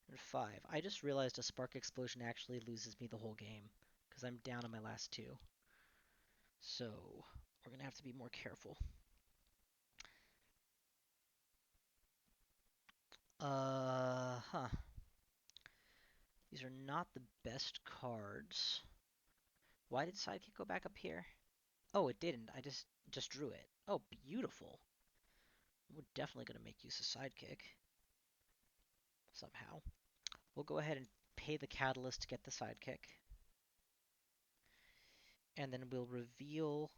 and 5. I just realized a spark explosion actually loses me the whole game because I'm down on my last 2. So we're going to have to be more careful. Huh. These are not the best cards. Why did sidekick go back up here? Oh, it didn't. I just drew it. Oh, beautiful. We're definitely going to make use of sidekick somehow. We'll go ahead and pay the catalyst to get the sidekick. And then we'll reveal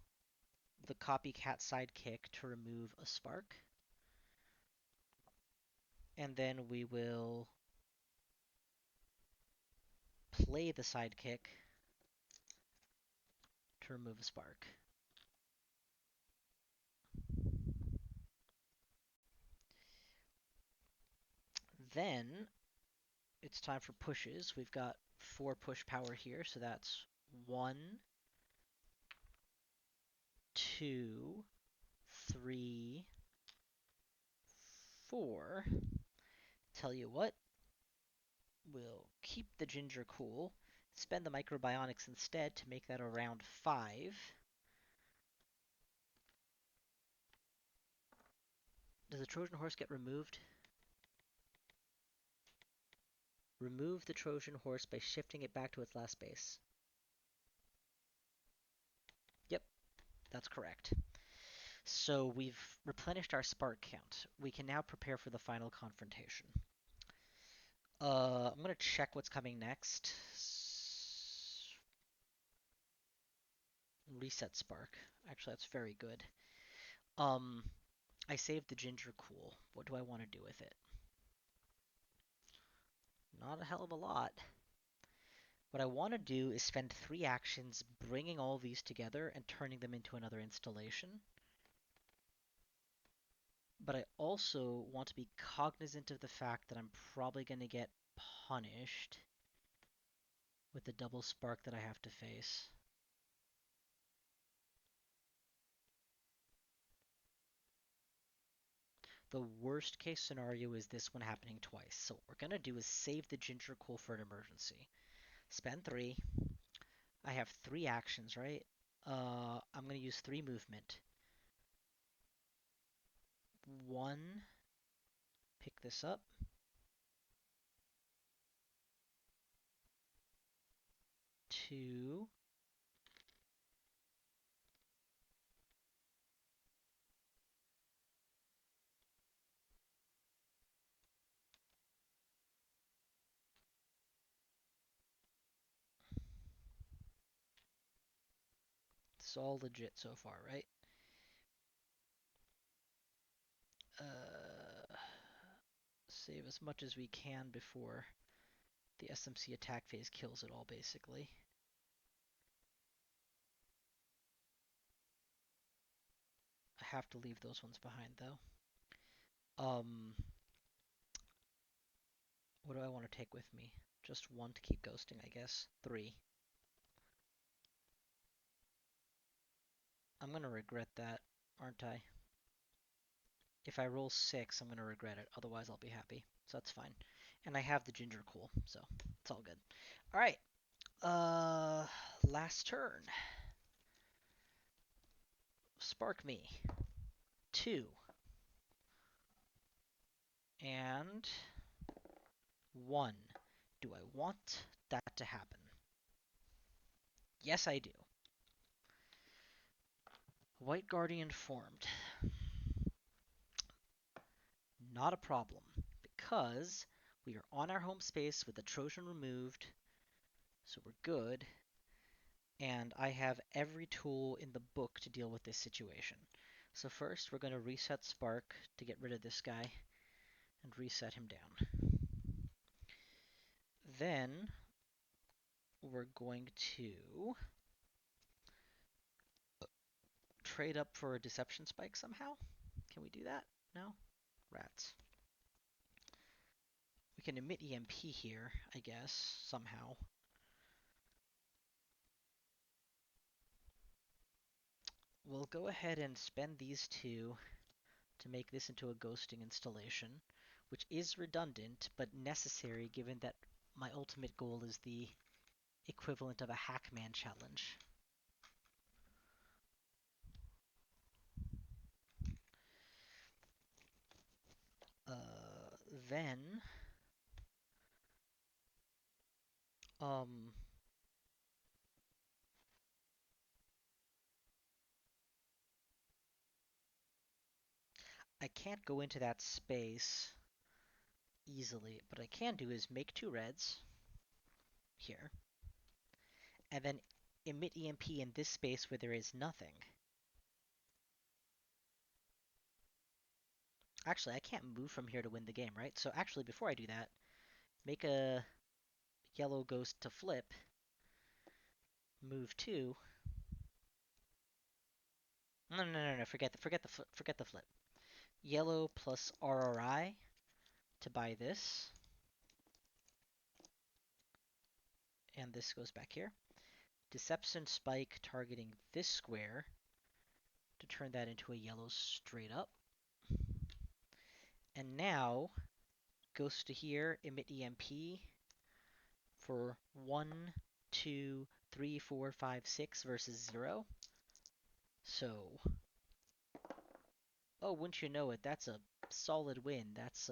the copycat sidekick to remove a spark. And then we will play the sidekick to remove a spark. Then it's time for pushes. We've got 4 push power here, so that's 1, 2, 3, 4. Tell you what, we'll keep the ginger cool, spend the microbionics instead to make that around 5. Does the Trojan horse get removed? Remove the Trojan horse by shifting it back to its last base. Yep, that's correct. So we've replenished our spark count. We can now prepare for the final confrontation. I'm gonna check what's coming next. Reset spark. Actually, that's very good. I saved the ginger cool. What do I want to do with it? Not a hell of a lot. What I want to do is spend 3 actions bringing all these together and turning them into another installation. But I also want to be cognizant of the fact that I'm probably going to get punished with the double spark that I have to face. The worst case scenario is this one happening twice. So what we're going to do is save the ginger cool for an emergency. Spend 3. I have 3 actions, right? I'm going to use 3 movement. 1, pick this up. 2, it's all legit so far, right? Save as much as we can before the SMC attack phase kills it all, basically. I have to leave those ones behind, though. What do I want to take with me? Just 1 to keep ghosting, I guess. 3. I'm gonna regret that, aren't I? If I roll 6, I'm gonna regret it. Otherwise, I'll be happy. So that's fine. And I have the ginger cool, so it's all good. All right. Last turn. Spark me. 2. And 1. Do I want that to happen? Yes, I do. White Guardian formed. Not a problem, because we are on our home space with the Trojan removed, so we're good. And I have every tool in the book to deal with this situation. So first, we're going to reset Spark to get rid of this guy and reset him down. Then we're going to trade up for a Deception Spike somehow. Can we do that? No? Rats. We can emit EMP here, I guess, somehow. We'll go ahead and spend these 2 to make this into a ghosting installation, which is redundant, but necessary given that my ultimate goal is the equivalent of a Hackman challenge. Then, I can't go into that space easily. What I can do is make 2 reds here, and then emit EMP in this space where there is nothing. Actually, I can't move from here to win the game, right? So actually, before I do that, make a yellow ghost to flip, move 2. No, forget the flip. Yellow plus RRI to buy this. And this goes back here. Deception Spike targeting this square to turn that into a yellow straight up. And now, goes to here, emit EMP for 1, 2, 3, 4, 5, 6 versus 0. So, oh, wouldn't you know it, that's a solid win. That's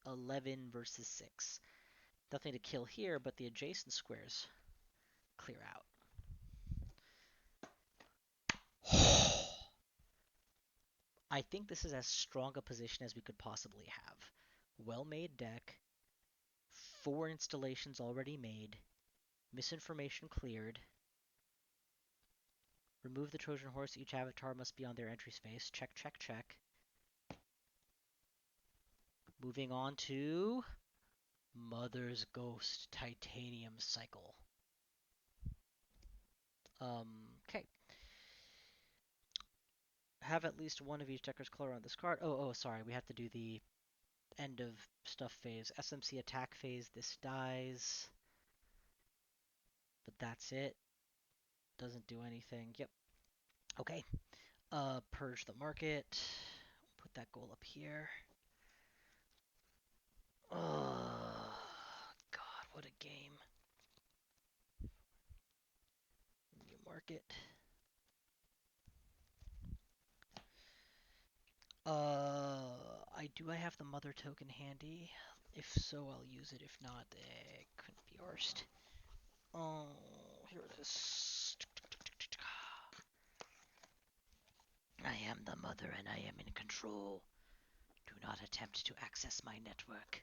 11 versus 6. Nothing to kill here, but the adjacent squares clear out. I think this is as strong a position as we could possibly have. Well-made deck, 4 installations already made, misinformation cleared, remove the Trojan horse, each avatar must be on their entry space, check, check, check. Moving on to Mother's Ghost Titanium Cycle. Okay. Have at least one of each decker's color on this card. Oh, sorry, we have to do the end of stuff phase. SMC attack phase, this dies. But that's it. Doesn't do anything. Yep. Okay. Purge the market. Put that goal up here. Oh, God, what a game. New market. I have the mother token handy? If so, I'll use it. If not, it couldn't be arsed. Oh, here it is. I am the mother and I am in control. Do not attempt to access my network.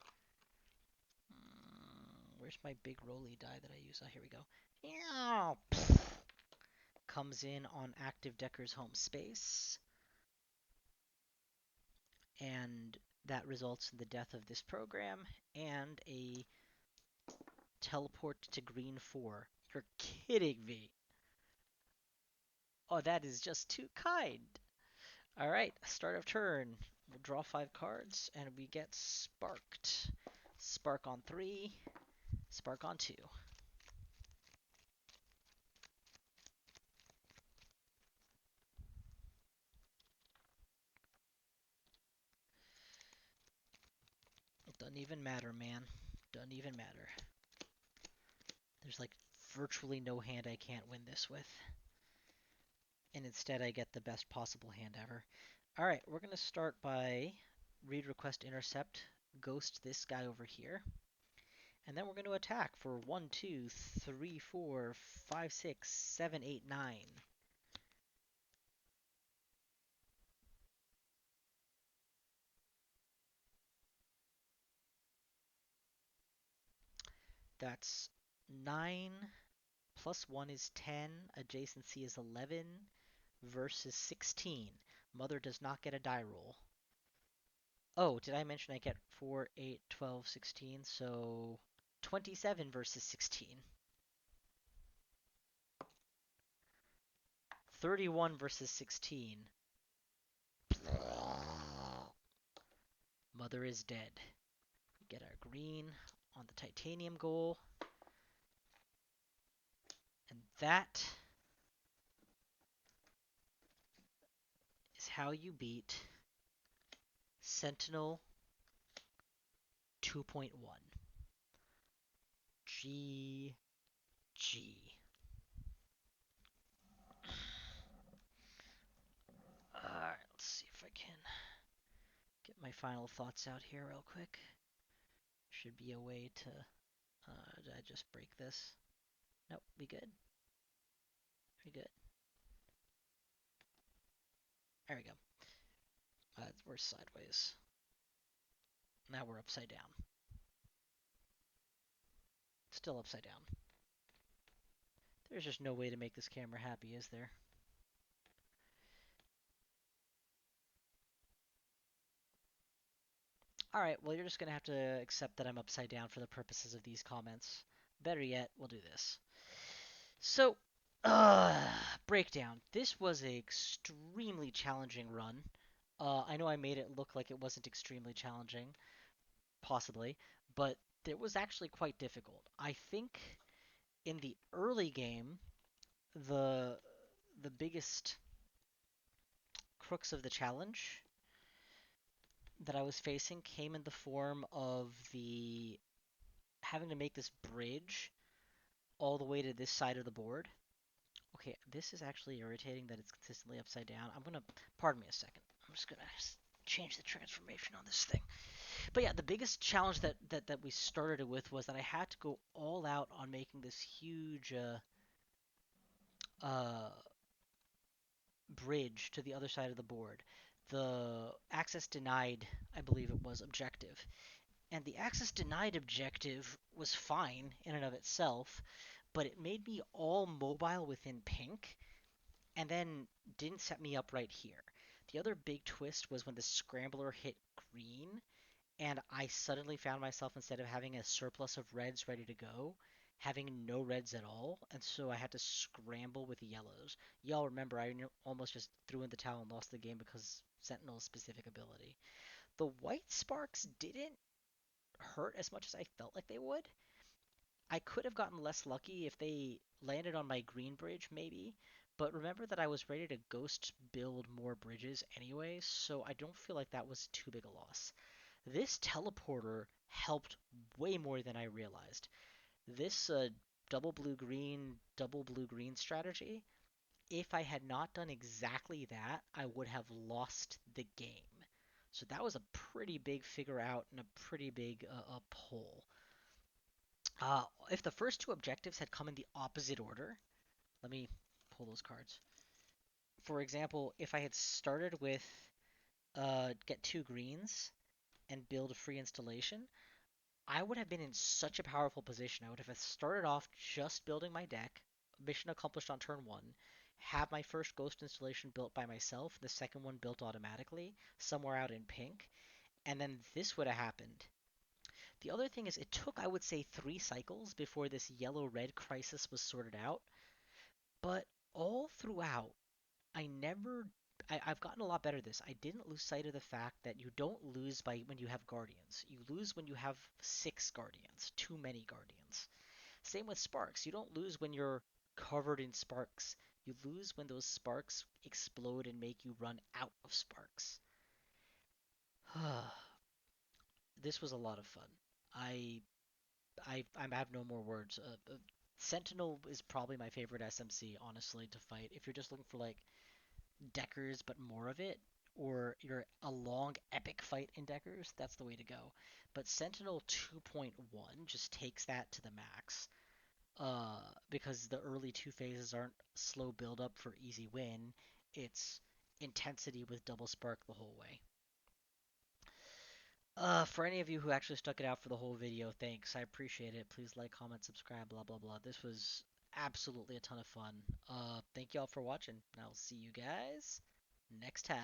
Where's my big rolly die that I use? Oh, here we go. Comes in on active Decker's home space. And that results in the death of this program and a teleport to green 4. You're kidding me. Oh, that is just too kind. Alright, start of turn. We'll draw 5 cards and we get sparked. Spark on 3, spark on 2. It doesn't even matter, man. Doesn't even matter. There's like virtually no hand I can't win this with. And instead I get the best possible hand ever. Alright, we're going to start by read request intercept, ghost this guy over here. And then we're going to attack for 1, 2, 3, 4, 5, 6, 7, 8, 9. That's 9 plus 1 is 10, adjacency is 11 versus 16. Mother does not get a die roll. Oh, did I mention I get 4, 8, 12, 16? So 27 versus 16. 31 versus 16. Mother is dead. We get our green on the titanium goal. And that is how you beat Sentinel 2.1. GG. Alright, let's see if I can get my final thoughts out here real quick. Should be a way to... did I just break this? Nope, we good. We good. There we go. We're sideways. Now we're upside down. Still upside down. There's just no way to make this camera happy, is there? Alright, well you're just gonna have to accept that I'm upside down for the purposes of these comments. Better yet, we'll do this. So, breakdown. This was an extremely challenging run. I know I made it look like it wasn't extremely challenging, possibly, but it was actually quite difficult. I think in the early game, the the biggest crux of the challenge that I was facing came in the form of the having to make this bridge all the way to this side of the board. Okay, this is actually irritating that it's consistently upside down. Pardon me a second. I'm just gonna change the transformation on this thing. But yeah, the biggest challenge that we started it with was that I had to go all out on making this huge uh, bridge to the other side of the board. The access denied, I believe it was, objective. And the access denied objective was fine in and of itself, but it made me all mobile within pink and then didn't set me up right here. The other big twist was when the scrambler hit green and I suddenly found myself, instead of having a surplus of reds ready to go, having no reds at all, and so I had to scramble with yellows. Y'all remember I almost just threw in the towel and lost the game because Sentinel's specific ability. The white sparks didn't hurt as much as I felt like they would. I could have gotten less lucky if they landed on my green bridge, maybe. But remember that I was ready to ghost build more bridges anyway, so I don't feel like that was too big a loss. This teleporter helped way more than I realized. This double blue green strategy, if I had not done exactly that, I would have lost the game. So that was a pretty big figure out and a pretty big pull. If the first two objectives had come in the opposite order, let me pull those cards. For example, if I had started with get two greens and build a free installation, I would have been in such a powerful position. I would have started off just building my deck, mission accomplished on turn one, have my first ghost installation built by myself, the second one built automatically, somewhere out in pink, and then this would have happened. The other thing is it took, I would say, 3 cycles before this yellow-red crisis was sorted out, but all throughout, I never I've gotten a lot better at this. I didn't lose sight of the fact that you don't lose by when you have guardians. You lose when you have 6 guardians, too many guardians. Same with sparks. You don't lose when you're covered in sparks. You lose when those sparks explode and make you run out of sparks. This was a lot of fun. I have no more words. Sentinel is probably my favorite SMC, honestly, to fight. If you're just looking for like Deckers but more of it, or you're a long epic fight in Deckers, that's the way to go. But Sentinel 2.1 just takes that to the max. Because the early 2 phases aren't slow build up for easy win. It's intensity with double spark the whole way. For any of you who actually stuck it out for the whole video, thanks. I appreciate it. Please like, comment, subscribe, blah blah blah. This was absolutely a ton of fun. Thank you all for watching, and I'll see you guys next time.